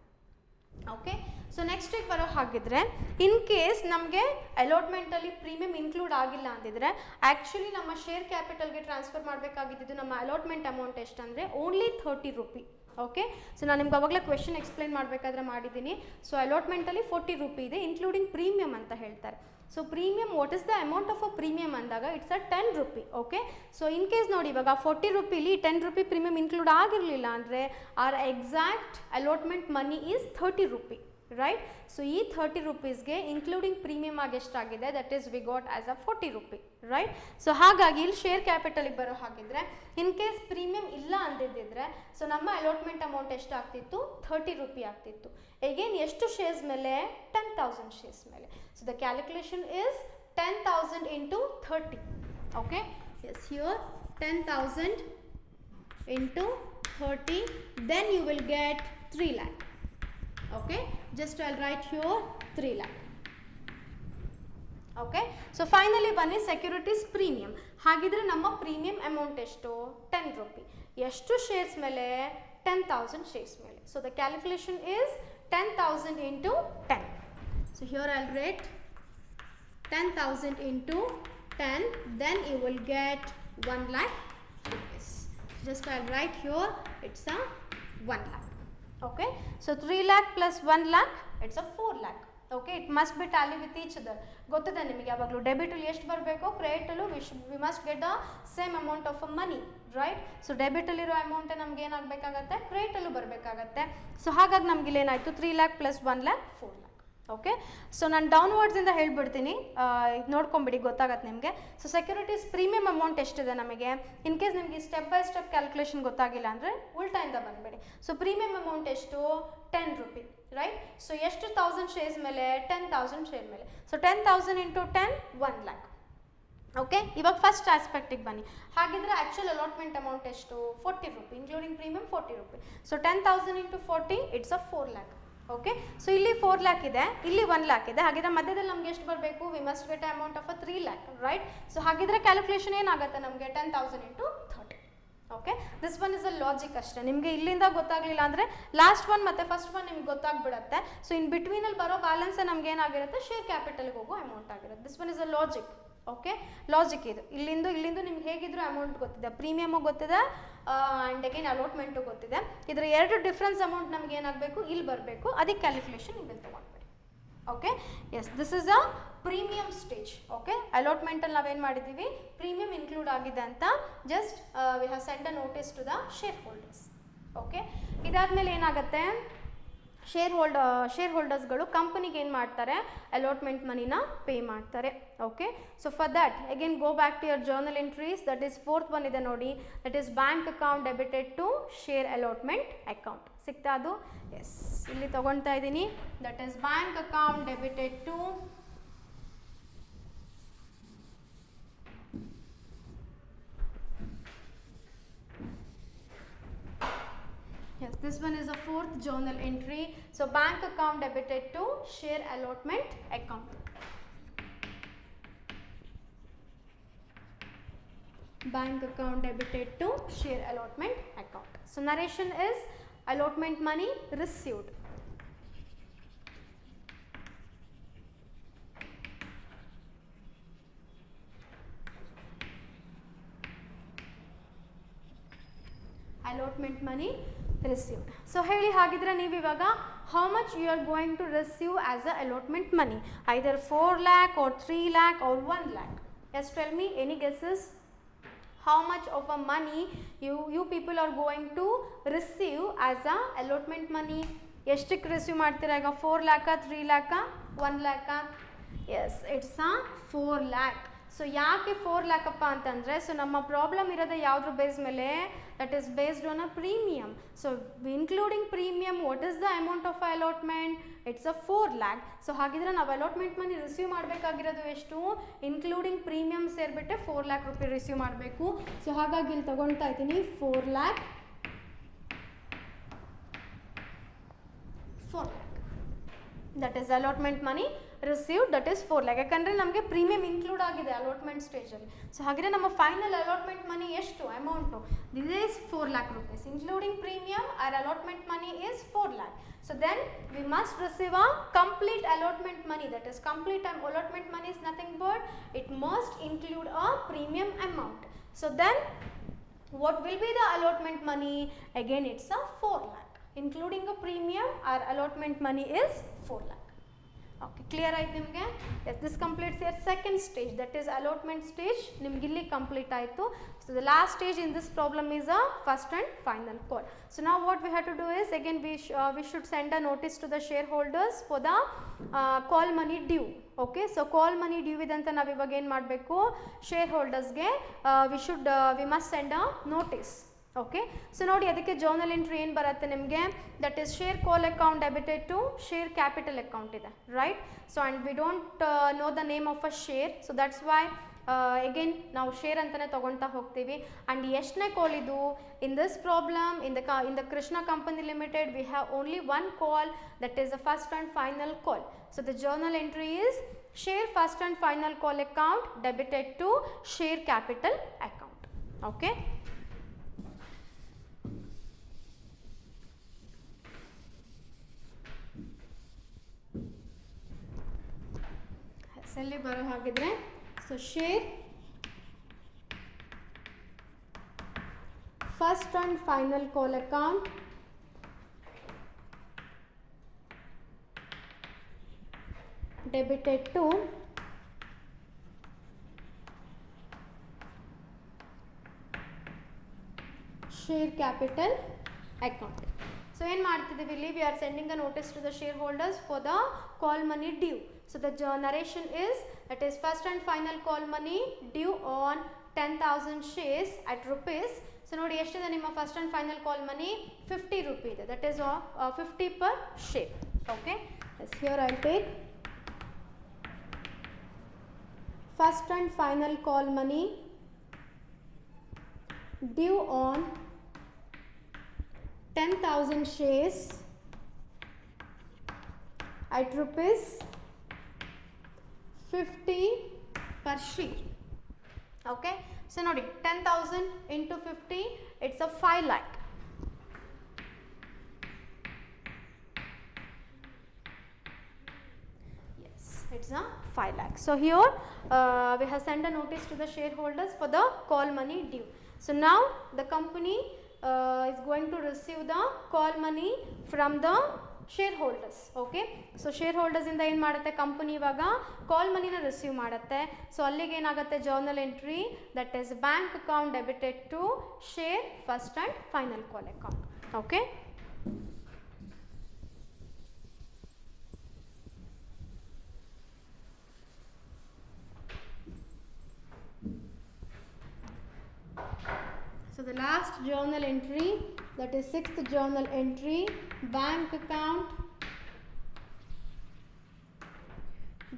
ಓಕೆ, ಸೊ ನೆಕ್ಸ್ಟಿಗೆ ಬರೋ ಹಾಗಿದ್ರೆ, ಇನ್ ಕೇಸ್ ನಮಗೆ ಅಲಾಟ್ಮೆಂಟಲ್ಲಿ ಪ್ರೀಮಿಯಂ ಇನ್ಕ್ಲೂಡ್ ಆಗಿಲ್ಲ ಅಂದಿದ್ರೆ, ಆ್ಯಕ್ಚುಲಿ ನಮ್ಮ ಶೇರ್ ಕ್ಯಾಪಿಟಲ್ಗೆ ಟ್ರಾನ್ಸ್ಫರ್ ಮಾಡಬೇಕಾಗಿದ್ದು ನಮ್ಮ ಅಲಾಟ್ಮೆಂಟ್ ಅಮೌಂಟ್ ಎಷ್ಟಂದರೆ ಓನ್ಲಿ 30 ರೂಪಿ. ಓಕೆ, ಸೊ ನಾನು ನಿಮ್ಗೆ ಅವಾಗಲೇ ಕ್ವೆಶನ್ ಎಕ್ಸ್ಪ್ಲೈನ್ ಮಾಡಬೇಕಾದ್ರೆ ಮಾಡಿದ್ದೀನಿ. ಸೊ ಅಲಾಟ್ಮೆಂಟಲ್ಲಿ 40 ರೂಪಿ ಇದೆ ಇನ್ಕ್ಲೂಡಿಂಗ್ ಪ್ರೀಮಿಯಮ್ ಅಂತ ಹೇಳ್ತಾರೆ. So premium, what is the amount of a premium ಅಂದಾಗ it's 10 rupee. Okay, so in case ನೋಡಿ ಇವಾಗ 40 ರೂಪಿಲಿ 10 ರೂಪಿ ಪ್ರೀಮಿಯಮ್ ಇನ್ಕ್ಲೂಡ್ ಆಗಿರಲಿಲ್ಲ ಅಂದರೆ our exact allotment money is 30 rupee, right. So ಈ 30 ರೂಪೀಸ್ಗೆ ಇನ್ಕ್ಲೂಡಿಂಗ್ ಪ್ರೀಮಿಯಮ್ ಆಗಿ ಎಷ್ಟಾಗಿದೆ, that is we got as 40 rupee, right. So ಹಾಗಾಗಿ ಇಲ್ಲಿ ಶೇರ್ ಕ್ಯಾಪಿಟಲಿಗೆ ಬರೋ ಹಾಗಿದ್ರೆ, ಇನ್ ಕೇಸ್ ಪ್ರೀಮಿಯಮ್ ಇಲ್ಲ ಅಂದಿದ್ದಿದ್ರೆ, ಸೊ ನಮ್ಮ ಅಲಾಟ್ಮೆಂಟ್ ಅಮೌಂಟ್ ಎಷ್ಟಾಗ್ತಿತ್ತು, 30 ರೂಪಿ ಆಗ್ತಿತ್ತು. ಎಗೇನ್ ಎಷ್ಟು ಶೇರ್ಸ್ ಮೇಲೆ, 10,000 ಶೇರ್ಸ್ ಮೇಲೆ. So the calculation is 10,000 into 30. Okay, yes, here 10,000 into 30, then you will get 3 lakh. Okay, just I'll write here 3 lakh. Okay, so finally ಬನ್ನಿ securities premium. ಹಾಗಿದ್ರೆ ನಮ್ಮ premium amount ಎಷ್ಟು, 10 rupee. ಎಷ್ಟು shares ಮೇಲೆ, 10,000 shares ಮೇಲೆ. So the calculation is 10,000 into 10. So here I'll write 10,000 into 10, then you will get 1 lakh rupees. Just I'll write here, it's 1 lakh. Okay, so 3 lakh plus 1 lakh, it's 4 lakh. Okay, it must be tally with each other. ಗೊತ್ತಿದೆ ನಿಮಗೆ ಯಾವಾಗಲೂ ಡೆಬಿಟಲ್ಲಿ ಎಷ್ಟು ಬರಬೇಕು, ಕ್ರೆಡಿಟಲ್ಲೂ we must get the same amount of money, right. So ಡೆಬಿಟಲ್ಲಿರೋ ಅಮೌಂಟೇ ನಮ್ಗೆ ಏನಾಗಬೇಕಾಗತ್ತೆ, ಕ್ರೆಡಿಟಲ್ಲೂ ಬರಬೇಕಾಗತ್ತೆ. ಸೊ ಹಾಗಾಗಿ ನಮ್ಗೆ ಇಲ್ಲಿ ಏನಾಯಿತು, 3 lakh plus 1 lakh 4 lakh. Okay, so ನಾನು ಡೌನ್ವರ್ಡ್ಸಿಂದ ಹೇಳ್ಬಿಡ್ತೀನಿ, ನೋಡ್ಕೊಂಬಿಡಿ, ಗೊತ್ತಾಗತ್ತೆ ನಿಮಗೆ. ಸೊ ಸೆಕ್ಯೂರಿಟೀಸ್ ಪ್ರೀಮಿಯಂ ಅಮೌಂಟ್ ಎಷ್ಟಿದೆ ನಮಗೆ, ಇನ್ ಕೇಸ್ ನಿಮಗೆ ಸ್ಟೆಪ್ ಬೈ ಸ್ಟೆಪ್ ಕ್ಯಾಲ್ಕುಲೇಷನ್ ಗೊತ್ತಾಗಿಲ್ಲ ಅಂದರೆ ಉಲ್ಟಾಯಿಂದ ಬಂದುಬಿಡಿ. ಸೊ ಪ್ರೀಮಿಯಂ ಅಮೌಂಟ್ ಎಷ್ಟು, 10 ರೂಪಿ, ರೈಟ್. ಸೊ ಎಷ್ಟು 1000 ಶೇರ್ಸ್ ಮೇಲೆ, 10,000 ಶೇರ್ ಮೇಲೆ. So 10,000 into 10, 1 lakh. ಓಕೆ, ಇವಾಗ ಫಸ್ಟ್ ಆಸ್ಪೆಕ್ಟಿಗೆ ಬನ್ನಿ. ಹಾಗಿದ್ರೆ ಆ್ಯಕ್ಚುಲ್ ಅಲಾಟ್ಮೆಂಟ್ ಅಮೌಂಟ್ ಎಷ್ಟು? 40 rupee including premium 40 rupee. So 10,000 into 40 it's a 4 lac. Okay, so ಇಲ್ಲಿ 4 ಲ್ಯಾಕ್ ಇದೆ, ಇಲ್ಲಿ 1 ಲ್ಯಾಕ್ ಇದೆ. ಹಾಗಿದ್ರೆ ಮಧ್ಯದಲ್ಲಿ ನಮ್ಗೆ ಎಷ್ಟು ಬರಬೇಕು? V must get amount of a 3 lac, right? So ಹಾಗಿದ್ರೆ ಕ್ಯಾಲ್ಕುಲೇಷನ್ ಏನಾಗುತ್ತೆ ನಮಗೆ? 10,000 into 30. Okay, this one is a logic ಅಷ್ಟೇ. ನಿಮಗೆ ಇಲ್ಲಿಂದ ಗೊತ್ತಾಗಲಿಲ್ಲ ಅಂದರೆ ಲಾಸ್ಟ್ ಒನ್ ಮತ್ತು ಫಸ್ಟ್ ಒನ್ ನಿಮ್ಗೆ ಗೊತ್ತಾಗ್ಬಿಡುತ್ತೆ. ಸೊ ಇನ್ ಬಿಟ್ವೀನಲ್ಲಿ ಬರೋ ಬ್ಯಾಲೆನ್ಸೇ ನಮ್ಗೆ ಏನಾಗಿರುತ್ತೆ? ಶೇರ್ ಕ್ಯಾಪಿಟಲ್ಗೆ ಹೋಗೋ ಅಮೌಂಟ್ ಆಗಿರುತ್ತೆ. This one is a logic. Okay, logic ಇದು. ಇಲ್ಲಿಂದು ನಿಮ್ಗೆ ಹೇಗಿದ್ರು ಅಮೌಂಟ್ ಗೊತ್ತಿದೆ, ಪ್ರೀಮಿಯಮು ಗೊತ್ತಿದೆ ಆ್ಯಂಡ್ ಅಗೇನ್ ಅಲಾಟ್ಮೆಂಟು ಗೊತ್ತಿದೆ. ಇದರ ಎರಡು ಡಿಫ್ರೆನ್ಸ್ ಅಮೌಂಟ್ ನಮ್ಗೆ ಏನಾಗಬೇಕು? ಇಲ್ಲಿ ಬರಬೇಕು. ಅದಕ್ಕೆ ಕ್ಯಾಲ್ಕುಲೇಷನ್ ಇಲ್ಲಿ ತೊಗೊಂಡ್ಬಿಡಿ. Okay, yes, this is a premium stage. Okay, ಅಲಾಟ್ಮೆಂಟಲ್ಲಿ ನಾವೇನು ಮಾಡಿದ್ದೀವಿ? ಪ್ರೀಮಿಯಮ್ ಇನ್ಕ್ಲೂಡ್ ಆಗಿದೆ ಅಂತ just we have send a notice to the share holders. Okay, ಇದಾದಮೇಲೆ ಏನಾಗುತ್ತೆ? ಶೇರ್ ಹೋಲ್ಡರ್ಸ್ಗಳು ಕಂಪನಿಗೆ ಏನು ಮಾಡ್ತಾರೆ? ಅಲಾಟ್ಮೆಂಟ್ ಮನಿನ ಪೇ ಮಾಡ್ತಾರೆ. Okay, so for that again go back to your journal entries. That is fourth one ಇದೆ ನೋಡಿ, that is bank account debited to share allotment account. ಸಿಗ್ತಾ ಅದು? ಎಸ್, ಇಲ್ಲಿ ತೊಗೊಳ್ತಾ ಇದ್ದೀನಿ. That is bank account debited to yes, this one is a fourth journal entry. So bank account debited to share allotment account. Bank account debited to share allotment account. So narration is allotment money received. Allotment money received. So ಹೇಳಿ ಹಾಗಿದ್ರೆ ನೀವು ಇವಾಗ how much you are going to receive as a allotment money, either 4 lakh or 3 lakh or 1 lakh. Yes, tell me, any guesses? How much of a money you people are going to receive as a allotment money? ಎಷ್ಟಕ್ಕೆ receive ಮಾಡ್ತೀರಾ ಈಗ? 4 lakh, 3 lakh, 1 lakh? Yes, it's a 4 lakh. So ಯಾಕೆ 4 lakh ಅಪ್ಪ ಅಂತಂದರೆ, so ನಮ್ಮ problem ಇರೋದು ಯಾವುದ್ರ base ಮೇಲೆ? That is based on a premium. So including premium, what is the amount of allotment? It's a 4 lakh. So ಹಾಗಿದ್ರೆ ನಾವು allotment ಮನಿ receive ಮಾಡಬೇಕಾಗಿರೋದು ಎಷ್ಟು? ಇನ್ಕ್ಲೂಡಿಂಗ್ ಪ್ರೀಮಿಯಮ್ ಸೇರಿಬಿಟ್ಟೆ 4 lakh ರೂಪಾಯಿ ರಿಸೀವ್ ಮಾಡಬೇಕು. ಸೊ ಹಾಗಾಗಿ ಇಲ್ಲಿ ತೊಗೊಳ್ತಾ ಇದ್ದೀನಿ 4 lakh. That is allotment money received, that is 4 lakh. ಯಾಕಂದರೆ ನಮಗೆ ಪ್ರೀಮಿಯಮ್ ಇನ್ಕ್ಲೂಡ್ ಆಗಿದೆ ಅಲಾಟ್ಮೆಂಟ್ ಸ್ಟೇಜಲ್ಲಿ. ಸೊ ಹಾಗೆ ನಮ್ಮ ಫೈನಲ್ ಅಲಾಟ್ಮೆಂಟ್ ಮನಿ ಎಷ್ಟು amount? This is 4 lakh rupees. Including premium our allotment money is 4 lakh. So then we must receive a complete allotment money. That is, complete allotment money is nothing but it must include a premium amount. So then what will be the allotment money? Again, it's a 4 lakh. Including a premium, our allotment money is 4 lakh. Okay, clear ಆಯ್ತು ನಿಮಗೆ? Yes, this completes your second stage, that is allotment stage. ನಿಮ್ಗೆ ಇಲ್ಲಿ complete ಆಯಿತು. So the last stage in this problem is a first and final call. So now what we have to do is, again we should send a notice to the shareholders for the call money due. Okay, so call money due ಇದಂತ ನಾವು ಇವಾಗ ಏನು ಮಾಡಬೇಕು? shareholdersಗೆ we must send a notice. Okay, so ನೋಡಿ ಅದಕ್ಕೆ journal entry ಏನು ಬರುತ್ತೆ ನಿಮಗೆ? That is share call account debited to share capital account ಇದೆ, right? So and we don't know the name of a share, so that's why again ನಾವು share ಅಂತಲೇ ತೊಗೊಳ್ತಾ ಹೋಗ್ತೀವಿ. ಆ್ಯಂಡ್ ಎಷ್ಟನೇ ಕಾಲ್ ಇದು? In this problem in the Krishna company limited we have only one call, that is the first and final call. So the journal entry is share first and final call account debited to share capital account. Okay, ಎಲ್ಲಿ ಬರೋ ಹಾಗಿದ್ರೆ, so share first and final call account debited to share capital account. So ಏನು ಮಾಡ್ತಿದ್ದೀವಿ ಇಲ್ಲಿ? We are sending a notice to the share holders for the call money due. So the narration is, that is first and final call money due on 10,000 shares at rupees. So ನೋಡಿ ಎಷ್ಟಿದೆ ನಿಮ್ಮ first and final call money? 50 rupee ಇದೆ. That is 50 per share. Okay, yes, here I'll take first and final call money due on 10,000 shares at rupees 50 per share. Okay, so nodi 10,000 into 50, it's a 5 lakh. Yes, it's a 5 lakh. So here we have sent a notice to the shareholders for the call money due. So now the company is going to receive the call money from the shareholders. Okay, so shareholders ಇಂದ ಏನು ಮಾಡುತ್ತೆ company ಇವಾಗ ಕಾಲ್ ಮನಿನ receive ಮಾಡುತ್ತೆ. So ಅಲ್ಲಿಗೆ ಏನಾಗುತ್ತೆ journal entry that is bank account debited to share first and final call account. Okay, so the last journal entry, that is 6th journal entry, bank account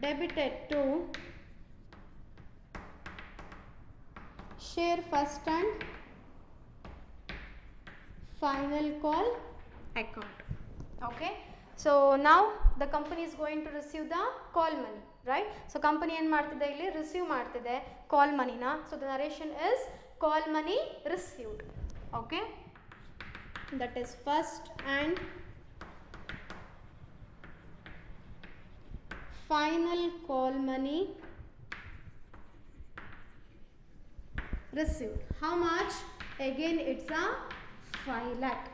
debited to share first and final call account. Okay, so now the company is going to receive the call money, right? So company ಏನು ಮಾಡ್ತಿದೆ ಇಲ್ಲಿ receive ಮಾಡ್ತಿದೆ call ಮನಿನ. So the narration is call money received. Okay, that is first and final call money received. How much? Again it's a 5 lakh.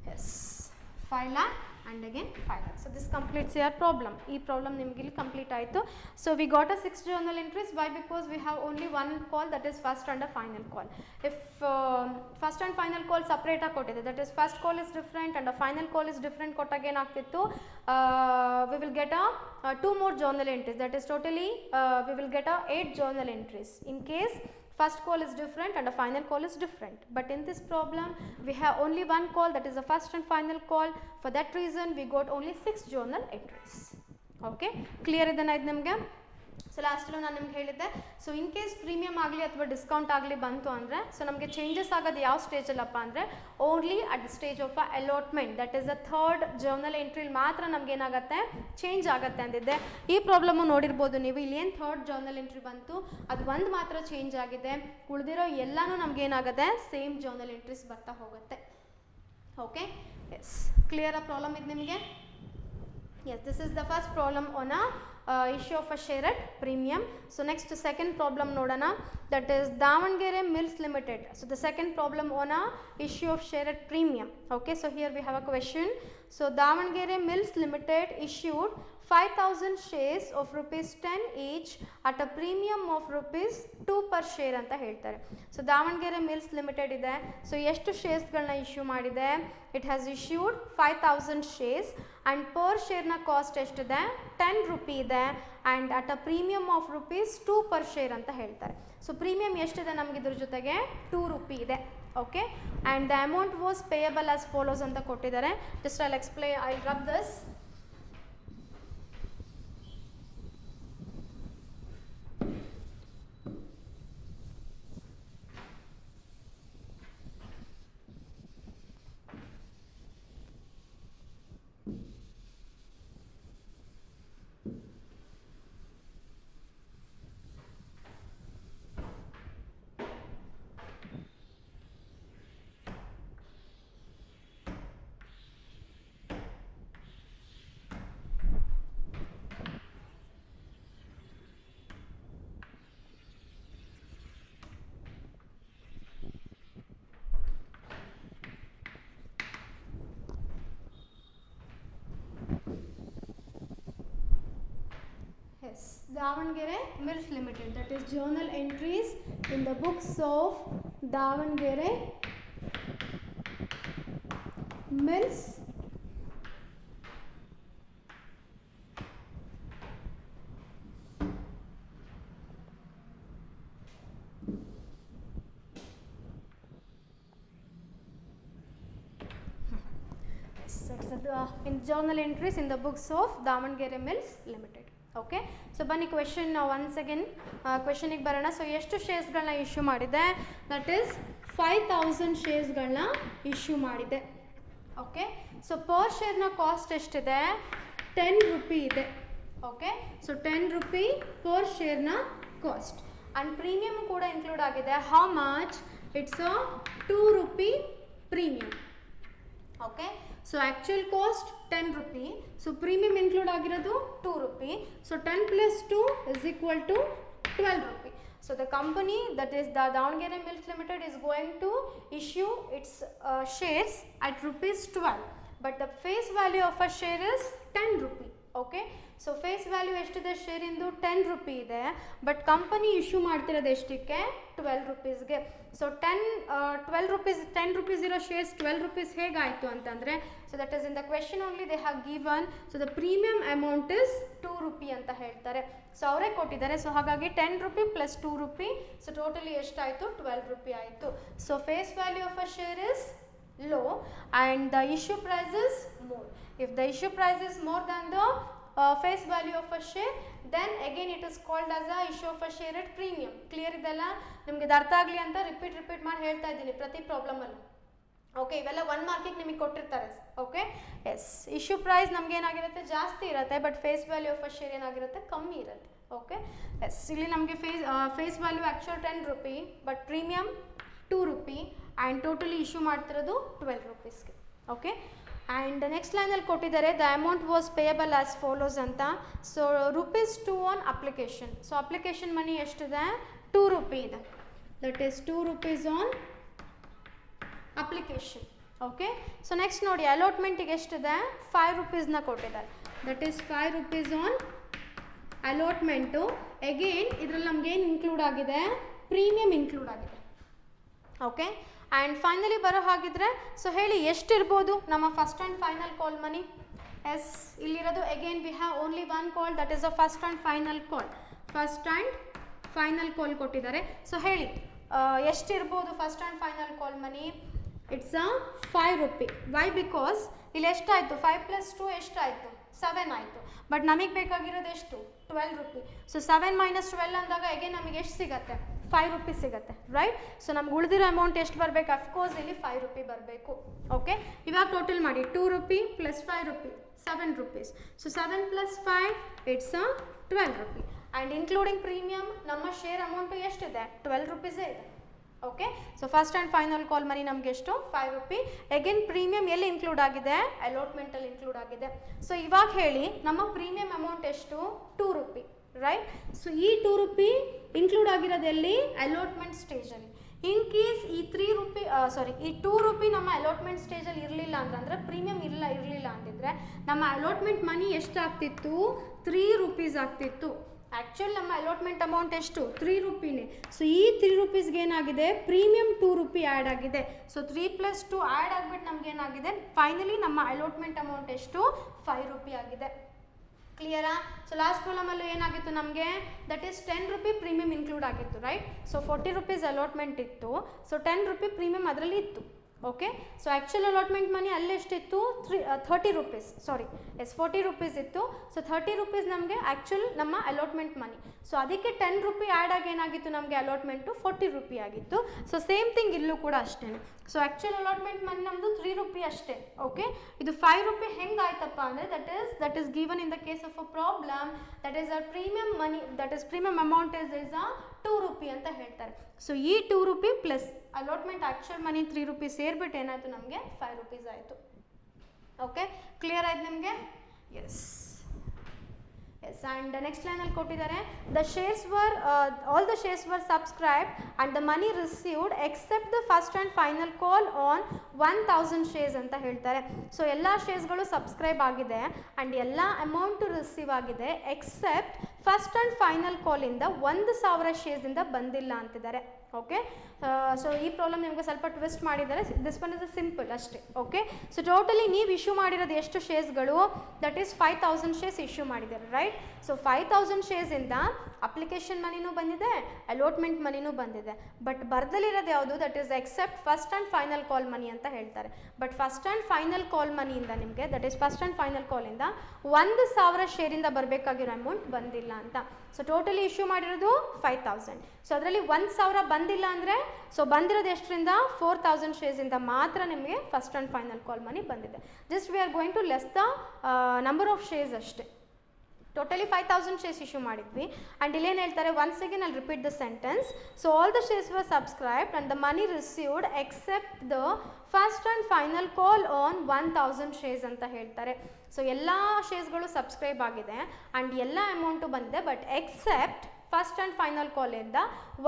Yes, 5 lakh and again 5 lakh. So this completes your problem. E problem nimge ಇಲ್ಲಿ complete ಆಯಿತು. So we got a 6 journal entries. Why? Because we have only one call, that is first and a final call. If first and final call separate ಆಗಿ ಕೊಟ್ಟಿದೆ, that is first call is different and a final call is different ಕೊಟ್ಟಾಗ ಏನಾಗ್ತಿತ್ತು, we will get a 2 more journal entries, that is totally we will get a 8 journal entries in case first call is different and the final call is different. But in this problem we have only one call, that is the first and final call. For that reason we got only 6 journal entries. Okay, clear ಇದನ್ನ ಇದು ನಿಮಗೆ. So ಲಾಸ್ಟಲ್ಲೂ ನಾನು ನಿಮ್ಗೆ ಹೇಳಿದ್ದೆ, so in case premium ಆಗಲಿ ಅಥವಾ discount ಆಗಲಿ ಬಂತು ಅಂದರೆ, ಸೊ ನಮಗೆ ಚೇಂಜಸ್ ಆಗೋದು ಯಾವ ಸ್ಟೇಜಲ್ಲಪ್ಪ ಅಂದರೆ only at the stage of a allotment, that is the third journal ಎಂಟ್ರಿಲಿ ಮಾತ್ರ ನಮ್ಗೆ ಏನಾಗುತ್ತೆ ಚೇಂಜ್ ಆಗುತ್ತೆ ಅಂದಿದ್ದೆ. ಈ ಪ್ರಾಬ್ಲಮ್ಮು ನೋಡಿರ್ಬೋದು ನೀವು, ಇಲ್ಲಿ ಏನು ಥರ್ಡ್ ಜರ್ನಲ್ ಎಂಟ್ರಿ ಬಂತು ಅದು ಒಂದು ಮಾತ್ರ ಚೇಂಜ್ ಆಗಿದೆ, ಉಳಿದಿರೋ ಎಲ್ಲನೂ ನಮ್ಗೆ ಏನಾಗುತ್ತೆ ಸೇಮ್ ಜರ್ನಲ್ ಎಂಟ್ರೀಸ್ ಬರ್ತಾ ಹೋಗುತ್ತೆ. ಓಕೆ, ಎಸ್, ಕ್ಲಿಯರ್ ಆ ಪ್ರಾಬ್ಲಮ್ ಇದು ನಿಮಗೆ? Yes, this is the first problem on a issue of a share at premium. So next second problem nodana, that is Davangere Mills Limited. So the second problem on a issue of share at premium. Okay, so here we have a question. So Davangere Mills Limited issued 5,000 shares of rupees 10 each at a premium of rupees 2 per share ಅಂತ ಹೇಳ್ತಾರೆ. So Davangere mills limited ಇದೆ. So ಎಷ್ಟು ಶೇರ್ಸ್ಗಳನ್ನ issue ಮಾಡಿದೆ? It has issued 5,000 shares and per ಶೇರ್ನ cost ಎಷ್ಟಿದೆ? 10 rupee ಇದೆ and at a premium of rupees 2 per share ಅಂತ ಹೇಳ್ತಾರೆ. ಸೊ ಪ್ರೀಮಿಯಮ್ ಎಷ್ಟಿದೆ ನಮಗೆ ಇದ್ರ ಜೊತೆಗೆ? 2 ರೂಪಿ ಇದೆ. Okay, and the amount was payable as follows ಅಂತ ಕೊಟ್ಟಿದ್ದಾರೆ. Just I'll explain, I rub this. Yes, Davangere Mills Limited, that is journal entries in the books of Davangere Mills it's in journal entries in the books of Damangere Mills Limited. Okay, so ಬನ್ನಿ question once again ಕ್ವೆಶನಿಗೆ ಬರೋಣ. So ಎಷ್ಟು ಶೇರ್ಸ್ಗಳನ್ನ issue ಮಾಡಿದೆ? That is 5000 ಶೇರ್ಸ್ಗಳನ್ನ issue ಮಾಡಿದೆ. Okay, so per ಶೇರ್ನ cost ಎಷ್ಟಿದೆ? 10 ರೂಪಿ ಇದೆ. ಓಕೆ, ಸೊ 10 ರೂಪಿ ಪರ್ ಶೇರ್ನ ಕಾಸ್ಟ್ ಆ್ಯಂಡ್ ಪ್ರೀಮಿಯಮ್ ಕೂಡ ಇನ್ಕ್ಲೂಡ್ ಆಗಿದೆ. How much? It's 2 rupee premium. Okay, so actual cost 10 rupee, so premium include ಆಗಿರೋದು 2 rupee. So 10 + 2 = 12 rupee. So the company, that is the Davangere Mills Limited, is going to issue its shares at ₹12, but the face value of a share is 10 rupee. Okay, so face value ಎಷ್ಟಿದೆ share ಇಂದು? 10 rupee ಇದೆ, but company issue ಮಾಡ್ತಿರೋದು ಎಷ್ಟಕ್ಕೆ? 12 ರೂಪೀಸ್ಗೆ. So 12 rupees 10 rupees ಇರೋ shares 12 rupees ಹೇಗಾಯಿತು ಅಂತಂದರೆ, so that is in the question only they have given. So the premium amount is 2 rupee ಅಂತ ಹೇಳ್ತಾರೆ. So ಅವರೇ ಕೊಟ್ಟಿದ್ದಾರೆ. ಸೊ ಹಾಗಾಗಿ 10 ರೂಪಿ + 2 ರೂಪಿ, ಸೊ ಟೋಟಲಿ ಎಷ್ಟಾಯಿತು? 12 ರೂಪಿ ಆಯಿತು. So face value of a share is low and the issue price is more. If the issue price is more than the face value of a share, then again it is called as a issue of a share at premium. Clear ಇದೆಲ್ಲ? ನಿಮಗೆ ಅರ್ಥ ಆಗಲಿ ಅಂತ repeat ಮಾಡಿ ಹೇಳ್ತಾ ಇದ್ದೀನಿ ಪ್ರತಿ ಪ್ರಾಬ್ಲಮಲ್ಲಿ. Okay, ಇವೆಲ್ಲ 1 ಮಾರ್ಕಿಗೆ ನಿಮಗೆ ಕೊಟ್ಟಿರ್ತಾರೆ. ಓಕೆ, ಎಸ್, ಇಶ್ಯೂ ಪ್ರೈಸ್ ನಮ್ಗೆ ಏನಾಗಿರುತ್ತೆ? ಜಾಸ್ತಿ ಇರುತ್ತೆ, but face value of a share ಏನಾಗಿರುತ್ತೆ? ಕಮ್ಮಿ ಇರುತ್ತೆ. ಓಕೆ, ಎಸ್, ಇಲ್ಲಿ ನಮಗೆ face value actual 10 rupee, but premium 2 rupee and totally issue ಮಾಡ್ತಿರೋದು 12 ರೂಪೀಸ್ಗೆ. ಓಕೆ, ಆ್ಯಂಡ್ ನೆಕ್ಸ್ಟ್ ಲೈನಲ್ಲಿ ಕೊಟ್ಟಿದ್ದಾರೆ the amount was payable as follows ಅಂತ. So ₹2 on application. So application money ಎಷ್ಟಿದೆ? 2 ರೂಪಿ ಇದೆ. That is 2 rupees on application. Okay, so next ನೋಡಿ ಅಲಾಟ್ಮೆಂಟಿಗೆ ಎಷ್ಟಿದೆ? 5 ರೂಪೀಸ್ನ ಕೊಟ್ಟಿದ್ದಾರೆ. That is 5 rupees on allotment. Again ಇದರಲ್ಲಿ ನಮಗೇನು ಇನ್ಕ್ಲೂಡ್ ಆಗಿದೆ? ಪ್ರೀಮಿಯಮ್ ಇನ್ಕ್ಲೂಡ್ ಆಗಿದೆ. ಓಕೆ, ಆ್ಯಂಡ್ ಫೈನಲಿ ಬರೋ ಹಾಗಿದ್ರೆ ಸೊ ಹೇಳಿ ಎಷ್ಟಿರ್ಬೋದು ನಮ್ಮ first and final call money? Yes, ಇಲ್ಲಿರೋದು again we have only 1 call, that is a first and final call. First and final call ಕೊಟ್ಟಿದ್ದಾರೆ. ಸೊ ಹೇಳಿ ಎಷ್ಟಿರ್ಬೋದು first and final call money? It's 5 rupee. Why? Because ಇಲ್ಲಿ ಎಷ್ಟಾಯಿತು? 5 + 2 ಎಷ್ಟಾಯಿತು? 7 ಆಯಿತು. But ನಮಗೆ ಬೇಕಾಗಿರೋದು ಎಷ್ಟು? 12 ರೂಪಿ. ಸೊ 7 - 12 ಅಂದಾಗ ಅಗೇನ್ ನಮಗೆ ಎಷ್ಟು ಸಿಗುತ್ತೆ? 5 ರೂಪಿ ಸಿಗುತ್ತೆ, ರೈಟ್? ಸೊ ನಮ್ಗೆ ಉಳಿದಿರೋ ಅಮೌಂಟ್ ಎಷ್ಟು ಬರಬೇಕು? ಅಫ್ಕೋರ್ಸ್ ಇಲ್ಲಿ 5 ರೂಪಿ ಬರಬೇಕು. ಓಕೆ, ಇವಾಗ ಟೋಟಲ್ ಮಾಡಿ 2 rupee + 5 rupee 7 rupees. So 7 + 5 it's 12 rupee. And including premium ನಮ್ಮ ಶೇರ್ ಅಮೌಂಟು ಎಷ್ಟಿದೆ? 12 ರೂಪೀಸೇ ಇದೆ. Okay, so first and final call money ನಮಗೆ ಎಷ್ಟು? 5 ರೂಪಿ. ಅಗೇನ್ ಪ್ರೀಮಿಯಮ್ ಎಲ್ಲಿ ಇನ್ಕ್ಲೂಡ್ ಆಗಿದೆ? ಅಲಾಟ್ಮೆಂಟಲ್ಲಿ ಇನ್ಕ್ಲೂಡ್ ಆಗಿದೆ. ಸೊ ಇವಾಗ ಹೇಳಿ ನಮ್ಮ ಪ್ರೀಮಿಯಮ್ ಅಮೌಂಟ್ ಎಷ್ಟು? 2 ರೂಪಿ, ರೈಟ್? ಸೊ ಈ 2 ರೂಪಿ ಇನ್ಕ್ಲೂಡ್ ಆಗಿರೋದೆಲ್ಲಿ? ಅಲಾಟ್ಮೆಂಟ್ ಸ್ಟೇಜಲ್ಲಿ. ಇನ್ ಕೇಸ್ ಈ 3 ರೂಪಿ ಈ 2 ರೂಪಿ ನಮ್ಮ ಅಲಾಟ್ಮೆಂಟ್ ಸ್ಟೇಜಲ್ಲಿ ಇರಲಿಲ್ಲ ಅಂದರೆ ಪ್ರೀಮಿಯಮ್ ಇರಲಿಲ್ಲ ಅಂತಿದ್ರೆ ನಮ್ಮ ಅಲಾಟ್ಮೆಂಟ್ ಮನಿ ಎಷ್ಟಾಗ್ತಿತ್ತು? 3 ರೂಪೀಸ್ ಆಗ್ತಿತ್ತು. ಆ್ಯಕ್ಚುಲ್ ನಮ್ಮ ಅಲಾಟ್ಮೆಂಟ್ ಅಮೌಂಟ್ ಎಷ್ಟು? 3 ರೂಪಿನೇ. ಸೊ ಈ 3 ರೂಪೀಸ್ಗೆ ಏನಾಗಿದೆ? ಪ್ರೀಮಿಯಮ್ 2 ರೂಪಿ ಆ್ಯಡ್ ಆಗಿದೆ. ಸೊ 3 + 2 ಆ್ಯಡ್ ಆಗಿಬಿಟ್ಟು ನಮ್ಗೆ ಏನಾಗಿದೆ? ಫೈನಲಿ ನಮ್ಮ ಅಲಾಟ್ಮೆಂಟ್ ಅಮೌಂಟ್ ಎಷ್ಟು? 5 ರೂಪಿ ಆಗಿದೆ. ಕ್ಲಿಯರಾ? ಸೊ ಲಾಸ್ಟ್ ಪ್ರಾಬ್ಲಮಲ್ಲೂ ಏನಾಗಿತ್ತು ನಮಗೆ? That is 10 rupee premium include ಆಗಿತ್ತು, ರೈಟ್? ಸೊ 40 ರೂಪೀಸ್ ಅಲಾಟ್ಮೆಂಟ್ ಇತ್ತು. ಸೊ 10 ರೂಪಿ ಪ್ರೀಮಿಯಮ್ ಅದರಲ್ಲಿ ಇತ್ತು. Okay, so actual allotment money ಅಲ್ಲೆಷ್ಟಿತ್ತು? 30 ರೂಪೀಸ್, ಸಾರಿ, ಎಸ್ 40 ರೂಪೀಸ್ ಇತ್ತು. ಸೊ 30 ರೂಪೀಸ್ ನಮಗೆ ಆ್ಯಕ್ಚುಲ್ ನಮ್ಮ ಅಲಾಟ್ಮೆಂಟ್ ಮನಿ. ಸೊ ಅದಕ್ಕೆ 10 ರೂಪಿ ಆ್ಯಡ್ ಆಗಿ ಏನಾಗಿತ್ತು ನಮಗೆ? ಅಲಾಟ್ಮೆಂಟು 40 ರೂಪಿ ಆಗಿತ್ತು. ಸೊ ಸೇಮ್ ಥಿಂಗ್ ಇಲ್ಲೂ ಕೂಡ ಅಷ್ಟೇ. ಸೊ ಆ್ಯಕ್ಚುಲ್ ಅಲಾಟ್ಮೆಂಟ್ ಮನಿ ನಮ್ಮದು 3 ರೂಪಿ ಅಷ್ಟೇ. ಓಕೆ, ಇದು 5 ರೂಪಿ ಹೆಂಗೆ ಆಯ್ತಪ್ಪ ಅಂದರೆ that is given in the case of a problem. That is a premium money, that is premium amount is a 2 rupee ಅಂತ ಹೇಳ್ತಾರೆ. ಸೊ ಈ 2 ರೂಪಿ ಪ್ಲಸ್ ಅಲಾಟ್ಮೆಂಟ್ ಆ್ಯಕ್ಚುಲ್ ಮನಿ 3 rupee ಸೇರಿಬಿಟ್ಟು ಏನಾಯಿತು ನಮಗೆ? 5 ರೂಪೀಸ್ ಆಯಿತು. ಓಕೆ, ಕ್ಲಿಯರ್ ಆಯ್ತು ನಿಮಗೆ? S, S. ಆ್ಯಂಡ್ ನೆಕ್ಸ್ಟ್ ಲೈನಲ್ಲಿ ಕೊಟ್ಟಿದ್ದಾರೆ the shares were all the shares were subscribed and the money received except the first and final call on 1000 shares ಅಂತ ಹೇಳ್ತಾರೆ. So ಎಲ್ಲ ಶೇರ್ಸ್ಗಳು ಸಬ್ಸ್ಕ್ರೈಬ್ ಆಗಿದೆ ಆ್ಯಂಡ್ ಎಲ್ಲ ಅಮೌಂಟು ರಿಸೀವ್ ಆಗಿದೆ ಎಕ್ಸೆಪ್ಟ್ ಫಸ್ಟ್ ಆ್ಯಂಡ್ ಫೈನಲ್ ಕಾಲಿಂದ 1000 ಶೇರ್ಸಿಂದ ಬಂದಿಲ್ಲ ಅಂತಿದ್ದಾರೆ. ಓಕೆ. ಸೊ ಈ ಪ್ರಾಬ್ಲಮ್ ನಿಮಗೆ ಸ್ವಲ್ಪ ಟ್ವಿಸ್ಟ್ ಮಾಡಿದ್ದಾರೆ, this one is a simple ಅಷ್ಟೇ. ಓಕೆ, ಸೊ ಟೋಟಲಿ ನೀವು ಇಶ್ಯೂ ಮಾಡಿರೋದು ಎಷ್ಟು ಶೇರ್ಸ್ಗಳು, ದಟ್ ಈಸ್ 5000 ಶೇರ್ಸ್ ಇಶ್ಯೂ ಮಾಡಿದ್ದಾರೆ, ರೈಟ್. ಸೊ 5000 ಶೇರ್ಸಿಂದ ಅಪ್ಲಿಕೇಶನ್ ಮನಿನೂ ಬಂದಿದೆ, ಅಲೋಟ್ಮೆಂಟ್ ಮನಿನೂ ಬಂದಿದೆ. ಬಟ್ ಬರ್ದಲ್ಲಿರೋದು ಯಾವುದು, that is except first and final call money ಅಂತ ಹೇಳ್ತಾರೆ. But first and final call ಮನಿಯಿಂದ ನಿಮಗೆ, that is first and final ಕಾಲಿಂದ 1000 ಶೇರಿಂದ ಬರಬೇಕಾಗಿರೋ ಅಮೌಂಟ್ ಬಂದಿಲ್ಲ ಅಂತ. ಸೊ ಟೋಟಲಿ ಇಶ್ಯೂ ಮಾಡಿರೋದು 5000. ಸೊ ಅದರಲ್ಲಿ 1000 ಬಂದಿಲ್ಲ ಅಂದರೆ, ಸೊ ಬಂದಿರೋದು ಎಷ್ಟರಿಂದ, 4000 ಶೇರ್ಸಿಂದ ಮಾತ್ರ ನಿಮಗೆ first and final call money ಬಂದಿದೆ. Just we are going to less the number of shares ಅಷ್ಟೇ. ಟೋಟಲಿ 5000 ಶೇರ್ಸ್ ಇಶ್ಯೂ ಮಾಡಿದ್ವಿ. ಆ್ಯಂಡ್ ಇಲ್ಲೇನು ಹೇಳ್ತಾರೆ, once again I'll repeat the sentence. So all the shares were subscribed and the money received except the first and final call on 1000 shares ಅಂತ ಹೇಳ್ತಾರೆ. So ಎಲ್ಲ ಶೇರ್ಸ್ಗಳು subscribe ಆಗಿದೆ and ಎಲ್ಲ amount ಬಂದಿದೆ, but except first and final ಕಾಲಿಂದ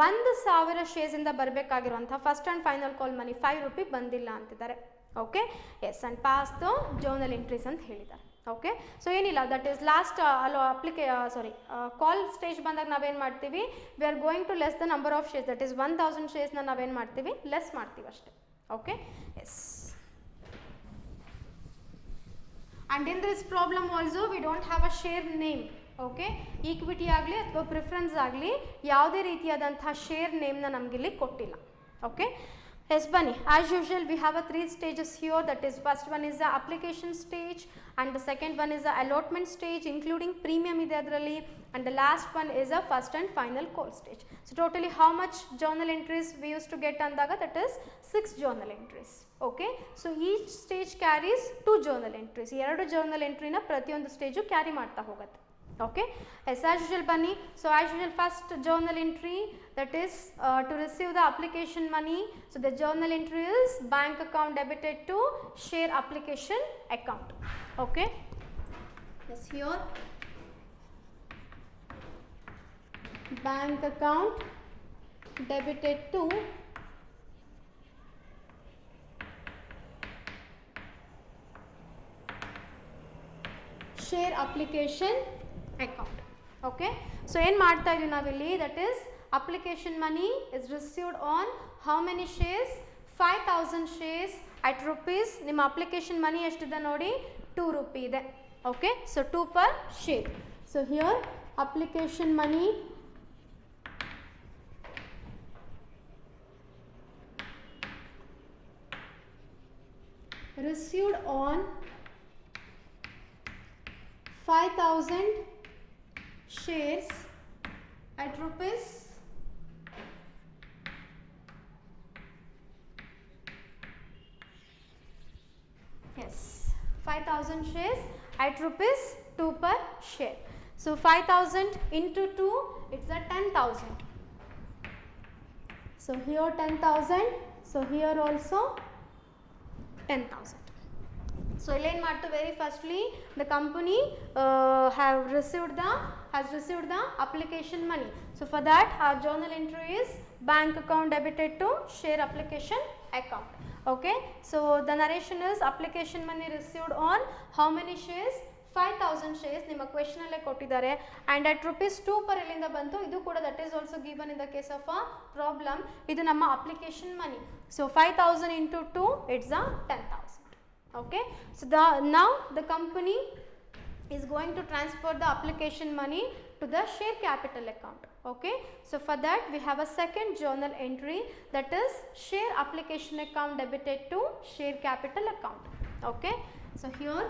1000 ಶೇರ್ಸಿಂದ ಬರಬೇಕಾಗಿರುವಂಥ first and final call money 5 rupee ಬಂದಿಲ್ಲ ಅಂತಿದ್ದಾರೆ. Okay, yes, and pass the journal entries ಅಂತ ಹೇಳಿದ್ದಾರೆ. ಓಕೆ, ಸೊ ಏನಿಲ್ಲ, that is last call stage ಬಂದಾಗ ನಾವೇನು ಮಾಡ್ತೀವಿ, we are going to less the number of shares, that is 1000 ಶೇರ್ಸ್ನ ನಾವೇನು ಮಾಡ್ತೀವಿ, ಲೆಸ್ ಮಾಡ್ತೀವಿ ಅಷ್ಟೇ. Okay, yes. And in this problem also we don't have a share name. Okay, equity ಆಗಲಿ ಅಥವಾ ಪ್ರಿಫರೆನ್ಸ್ ಆಗಲಿ ಯಾವುದೇ ರೀತಿಯಾದಂತಹ ಶೇರ್ ನೇಮ್ನ ನಮಗಿಲ್ಲಿ ಕೊಟ್ಟಿಲ್ಲ. ಓಕೆ, ಎಸ್, ಬನ್ನಿ. As usual V have a 3 stages here, that is first one is the application stage and the second one is the allotment stage including premium ಇದೆ ಅದರಲ್ಲಿ, and the last one is a first and final call stage. So totally how much journal entries we used to get ಅಂದಾಗ, that is 6 journal entries. Okay, so each stage carries 2 journal entries. 2 journal entryನ ಪ್ರತಿಯೊಂದು stage carry ಮಾಡ್ತಾ ಹೋಗುತ್ತೆ. Okay, as usual ಬನ್ನಿ. So as usual first journal entry, that is to receive the application money. So the journal entry is bank account debited to share application account. Okay, yes, here bank account debited to share application account. Okay, so ಏನು ಮಾಡ್ತಾ ಇದೀವಿ ನಾವಿಲ್ಲಿ, that is application money is received on how many shares, 5000 shares at rupees. ನಿಮ್ಮ application money ಎಷ್ಟಿದೆ ನೋಡಿ, 2 rupee ಇದೆ. Okay, so 2 per share. So here application money received on 5000 shares at rupees 5000 shares at rupees 2 per share. So 5000 into 2, it's a 10,000. So here 10,000, so here also 10,000. So ಏನು ಮಾಡ್ತು, very firstly the company has received the application money. So for that our journal entry is bank account debited to share application account. Okay, so the narration is application money received on how many shares, 5000 shares. ನಿಮ್ಮ question ಅಲ್ಲೇ ಕೊಟ್ಟಿದ್ದಾರೆ. And at rupees 2 per ಎಲ್ಲಿಂದ ಬಂತು, ಇದು ಕೂಡ that is also given in the case of a problem. ಇದು ನಮ್ಮ application money. So 5000 into 2, it's a 10,000. Okay, so now the company is going to transfer the application money to the share capital account. Okay, so for that we have a second journal entry, that is share application account debited to share capital account. Okay, so here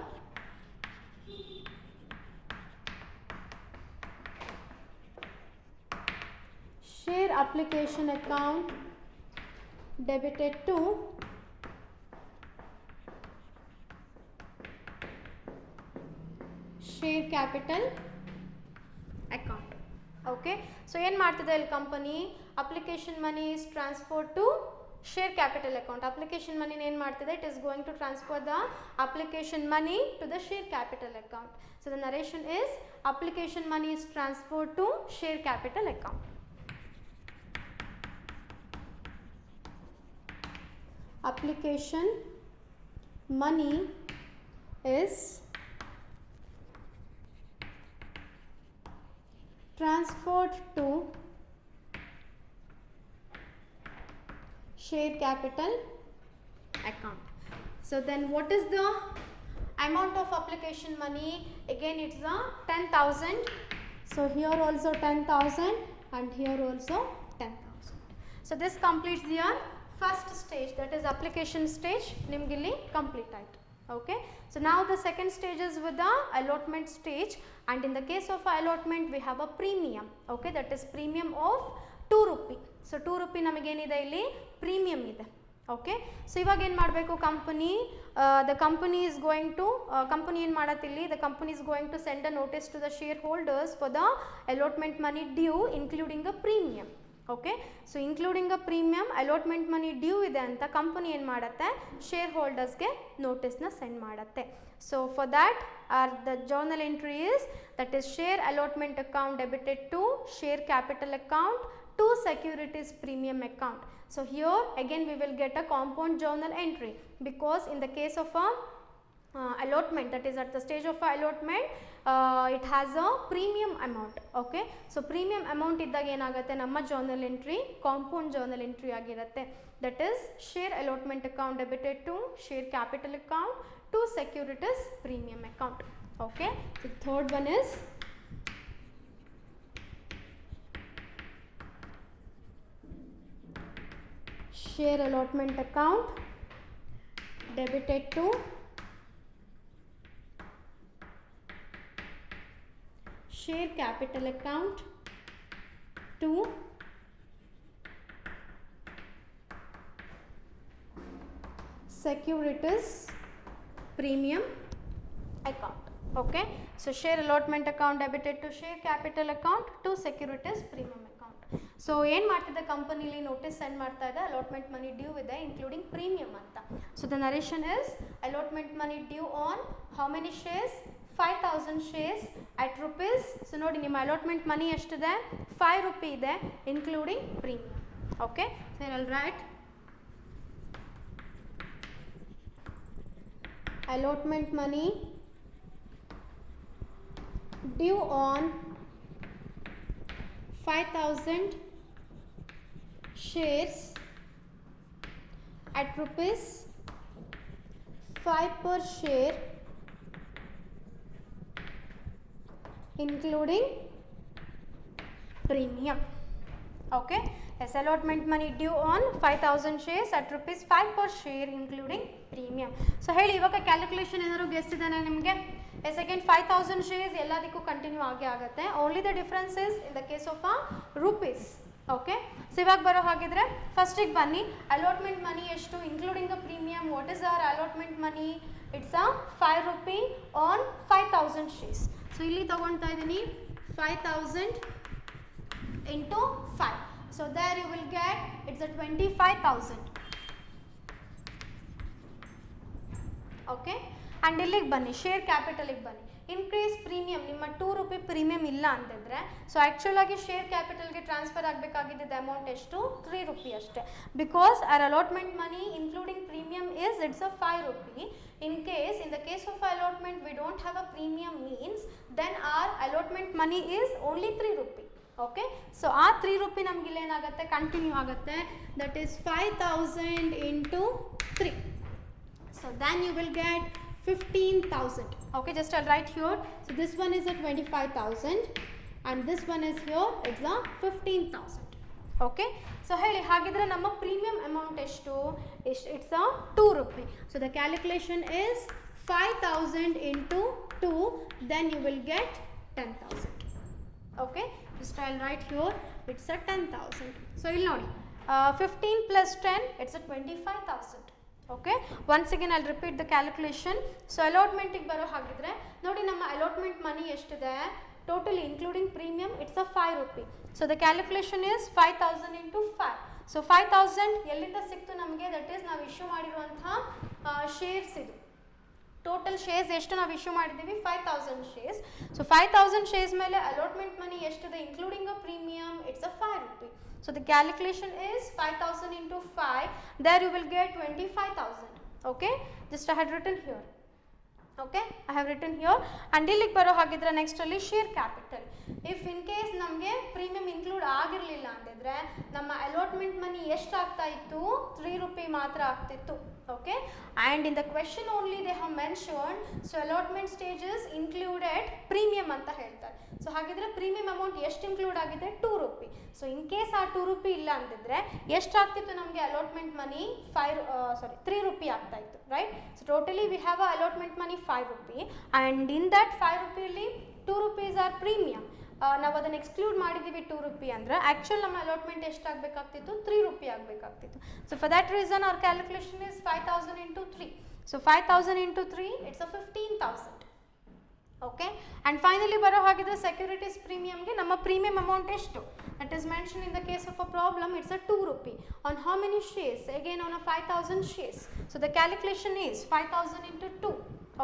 share application account debited to share capital account. Okay, so ಏನು ಮಾಡ್ತಿದೆ ಇಲ್ಲಿ company, application money is transfer to share capital account. Application money ಏನು ಮಾಡ್ತಿದೆ, it is going to transfer the application money to the share capital account. So the narration is application money is transferred to share capital account. Application money is transferred to share capital account. So then what is the amount of application money? Again it's the 10,000. So here also 10,000 and here also 10,000. So this completes your first stage, that is application stage. Nimgili complete ಆಯ್ತು. Okay. So now the second stage is with the allotment stage, and in the case of allotment we have a premium. Okay, that is premium of 2 rupee. So 2 rupee ನಮಗೆ ಏನಿದೆ ಇಲ್ಲಿ premium ಇದೆ. Okay, so ಇವಾಗ ಏನು ಮಾಡಬೇಕು company, the company is going to company ಏನು ಮಾಡತ್ತಿಲ್ಲಿ, the company is going to send a notice to the share holders for the allotment money due including a premium. Okay, so including a premium allotment money due ಇದೆ ಅಂತ company ಏನು ಮಾಡುತ್ತೆ, share ಹೋಲ್ಡರ್ಸ್ಗೆ ನೋಟಿಸ್ನ send ಮಾಡುತ್ತೆ. So for that are the journal entry is, that is share allotment account debited to share capital account to securities premium account. So here again we will get a compound journal entry, because in the case of a allotment, that is at the stage of allotment, it has a premium amount. Okay, so premium amount iddaga enagutte namma journal entry compound journal entry agirutte, that is share allotment account debited to share capital account to securities premium account. Okay, the third one is share allotment account debited to share capital account to securities premium account. Okay, so share allotment account debited to share capital account to securities premium account. ಸೊ ಏನು ಮಾಡ್ತಿದ್ದೆ, ಕಂಪನಿಲಿ notice send ಮಾಡ್ತಾ ಇದೆ, allotment money due ಇದೆ including premium ಅಂತ. So the narration is allotment money due on how many shares, 5,000 shares at rupees. So ನೋಡಿ ನಿಮ್ಮ ಅಲಾಟ್ಮೆಂಟ್ ಮನಿ ಎಷ್ಟಿದೆ, 5 ರೂಪಿ ಇದೆ including premium. Okay, so all right allotment money due on 5,000 shares at rupees 5 per share including premium. Okay, yes, allotment money due on 5,000 shares at rupees 5 per share including premium. So ಹೇಳಿ ಇವಾಗ calculation ಏನಾದ್ರು guest ಇದ್ದಾನೆ ನಿಮಗೆ? Second 5,000 shares ಎಲ್ಲದಕ್ಕೂ continue ಆಗೇ ಆಗುತ್ತೆ. Only the difference is in the case of rupees. Okay, so ಇವಾಗ ಬರೋ ಹಾಗಿದ್ರೆ ಫಸ್ಟಿಗೆ ಬನ್ನಿ, ಅಲಾಟ್ಮೆಂಟ್ ಮನಿ ಎಷ್ಟು including the premium. What is our allotment money? It's a 5 rupee on 5,000 shares. So ಇಲ್ಲಿ ತಗೊಳ್ತಾ ಇದ್ದೀನಿ 5,000 into 5. So there you will get, it's a 25,000. Okay, and ಇಲ್ಲಿಗೆ ಬನ್ನಿ, ಶೇರ್ ಕ್ಯಾಪಿಟಲಿಗೆ ಬನ್ನಿ. ಇನ್ ಕೇಸ್ ಪ್ರೀಮಿಯಂ ನಿಮ್ಮ 2 ರೂಪಿ ಪ್ರೀಮಿಯಂ ಇಲ್ಲ ಅಂತಿದ್ರೆ, ಸೊ ಆ್ಯಕ್ಚುಲ್ ಆಗಿ ಶೇರ್ ಕ್ಯಾಪಿಟಲ್ಗೆ ಟ್ರಾನ್ಸ್ಫರ್ ಆಗಬೇಕಾಗಿದ್ದ ಅಮೌಂಟ್ ಎಷ್ಟು, 3 ರೂಪಿ ಅಷ್ಟೇ. Because our allotment money including premium is it's a 5 rupee. In the case of allotment we don't have a premium means, then our allotment money is only 3 rupee. Okay, so ಆ 3 rupee ನಮ್ಗೆ ಇಲ್ಲಿ ಏನಾಗುತ್ತೆ, continue ಆಗುತ್ತೆ. That is 5,000 into 3. So then you will get 15,000. Okay, just I'll write here. So this one is a 25,000 and this one is here, it's a 15,000. Okay, so ಹೇಳಿ ಹಾಗಿದ್ರೆ ನಮ್ಮ premium amount ಎಷ್ಟು? It's a 2 rupee. So the calculation is 5,000 into 2, then you will get 10,000. Okay, just I'll write here, it's a 10,000. So ಇಲ್ಲಿ ನೋಡಿ 15 plus 10, it's a 25,000. Okay, once again I'll repeat the calculation. So ಅಲಾಟ್ಮೆಂಟಿಗೆ ಬರೋ ಹಾಗಿದ್ರೆ ನೋಡಿ, ನಮ್ಮ allotment money ಎಷ್ಟಿದೆ totally including premium, it's a 5 rupee. So the calculation is 5,000 into 5. So 5,000 ಎಲ್ಲಿಂದ ಸಿಕ್ತು ನಮಗೆ? ದಟ್ ಈಸ್ ನಾವು ಇಶ್ಯೂ ಮಾಡಿರುವಂತಹ ಶೇರ್ಸ್. ಇದು ಟೋಟಲ್ ಶೇರ್ಸ್ ಎಷ್ಟು ನಾವು ಇಶ್ಯೂ ಮಾಡಿದ್ದೀವಿ? 5,000 ಶೇರ್ಸ್. ಸೊ 5,000 ಶೇರ್ಸ್ ಮೇಲೆ ಅಲಾಟ್ಮೆಂಟ್ ಮನಿ ಎಷ್ಟಿದೆ including a premium? It's a 5 rupee. So the calculation is 5,000 into 5. There you will get 25,000. Okay, just I had written here. Okay, I have written here. And ಇಲ್ಲಿಗೆ ಬರೋ ಹಾಗಿದ್ರೆ next ಅಲ್ಲಿ share capital. If in case ನಮಗೆ premium include ಆಗಿರಲಿಲ್ಲ ಅಂತಿದ್ರೆ ನಮ್ಮ allotment money ಎಷ್ಟು ಆಗ್ತಾ ಇತ್ತು, 3 ರೂಪಿ ಮಾತ್ರ ಆಗ್ತಿತ್ತು. Okay, and in the question only they have mention so allotment stages included premium ಅಂತ ಹೇಳ್ತಾರೆ. ಸೊ ಹಾಗಿದ್ರೆ ಪ್ರೀಮಿಯಂ ಅಮೌಂಟ್ ಎಷ್ಟು ಇನ್ಕ್ಲೂಡ್ ಆಗಿದೆ, 2 ರೂಪಿ. ಸೊ ಇನ್ ಕೇಸ್ ಆ 2 ರೂಪಿ ಇಲ್ಲ ಅಂತಿದ್ರೆ ಎಷ್ಟಾಗ್ತಿತ್ತು ನಮಗೆ ಅಲಾಟ್ಮೆಂಟ್ ಮನಿ, 3 ರೂಪಿ ಆಗ್ತಾ ಇತ್ತು, right. So totally we have a allotment money 5 rupee, and in that 5 ರೂಪಿಯಲ್ಲಿ 2 ರೂಪೀಸ್ ಆರ್ ಪ್ರೀಮಿಯಂ. ನಾವು ಅದನ್ನು ಎಕ್ಸ್ಕ್ಲೂಡ್ ಮಾಡಿದ್ದೀವಿ 2 ರೂಪಿ ಅಂದರೆ ಆ್ಯಕ್ಚುಲ್ ನಮ್ಮ ಅಲಾಟ್ಮೆಂಟ್ ಎಷ್ಟಾಗಬೇಕಾಗ್ತಿತ್ತು, 3 ರೂಪಿ ಆಗಬೇಕಾಗ್ತಿತ್ತು. So for that reason our calculation is 5000 into 3. So 5000 into 3 it's a 15,000. Okay, and finally ಬರೋ ಹಾಗಿದ್ರೆ ಸೆಕ್ಯೂರಿಟೀಸ್ ಪ್ರೀಮಿಯಮ್ಗೆ ನಮ್ಮ ಪ್ರೀಮಿಯಂ ಅಮೌಂಟ್ ಎಷ್ಟು, that is mention in the case of a problem, it's a 2 rupee on how many shares, again on a 5000 shares. So the calculation is 5000 into 2.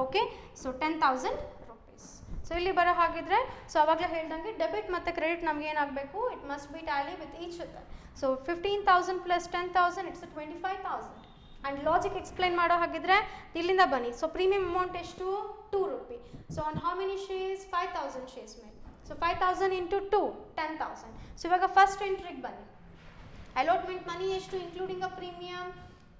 Okay, so 10,000 rupees. So ಇಲ್ಲಿ ಬರೋ ಹಾಗಿದ್ರೆ so ಅವಾಗಲೇ ಹೇಳ್ದಂಗೆ debit ಮತ್ತು credit ನಮ್ಗೆ ಏನಾಗಬೇಕು, it must be tally with each other. So 15,000 plus 10,000 it's 25,000. And logic explain ಮಾಡೋ ಹಾಗಿದ್ರೆ ಇಲ್ಲಿಂದ ಬನ್ನಿ. ಸೊ ಪ್ರೀಮಿಯಂ ಅಮೌಂಟ್ ಎಷ್ಟು, 2 rupee. So on how many shares, 5,000 shares ಮೇಲೆ. So 5,000 into 2, 10,000. ಸೊ ಇವಾಗ ಫಸ್ಟ್ ಎಂಟ್ರಿಗೆ ಬನ್ನಿ. ಅಲಾಟ್ಮೆಂಟ್ ಮನಿ ಎಷ್ಟು including a premium,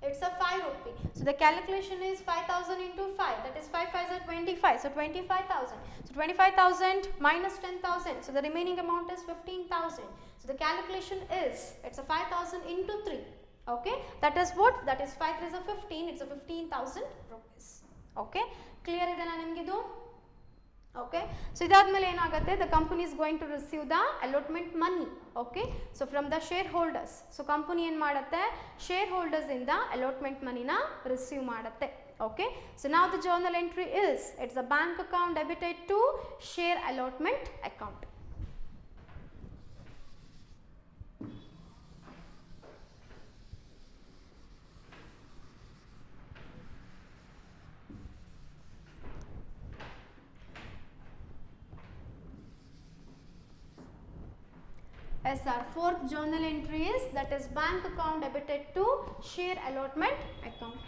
it's a 5 rupee. So the calculation is 5,000 into 5, that is 5 5s are 25, so 25,000. So 25,000 minus 10,000, so the remaining amount is 15,000. So the calculation is, it's a 5,000 into 3. Okay, that is what, that is 5 3s are 15, it's a 15,000 rupees. Okay, clear idena nimgidu? Okay, so ಇದಾದ್ಮೇಲೆ ಏನಾಗುತ್ತೆ, the company is going to receive the allotment money. Okay, so from the shareholders. So company ಏನು ಮಾಡುತ್ತೆ, shareholders ಇಂದ allotment moneyನ receive ಮಾಡುತ್ತೆ. Okay, so now the journal entry is, it's a bank account debited to share allotment account. Yes, our fourth journal entry is, that is bank account debited to share allotment account.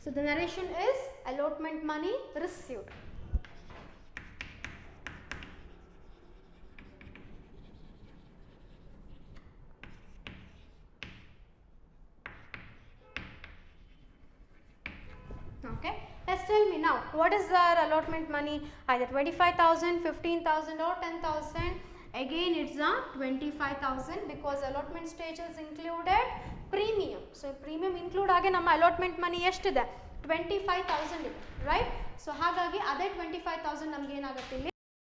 So the narration is allotment money received. Okay, let's tell me now, what is our allotment money, either 25,000, 15,000 or 10,000? Again it's a 25,000 because allotment stages included premium. So premium include ಆಗಿ ನಮ್ಮ allotment money ಎಷ್ಟಿದೆ, 25,000 ಇದೆ, right? So ಹಾಗಾಗಿ ಅದೇ 25,000 ನಮ್ಗೆ ಏನಾಗುತ್ತೆ ಇಲ್ಲಿ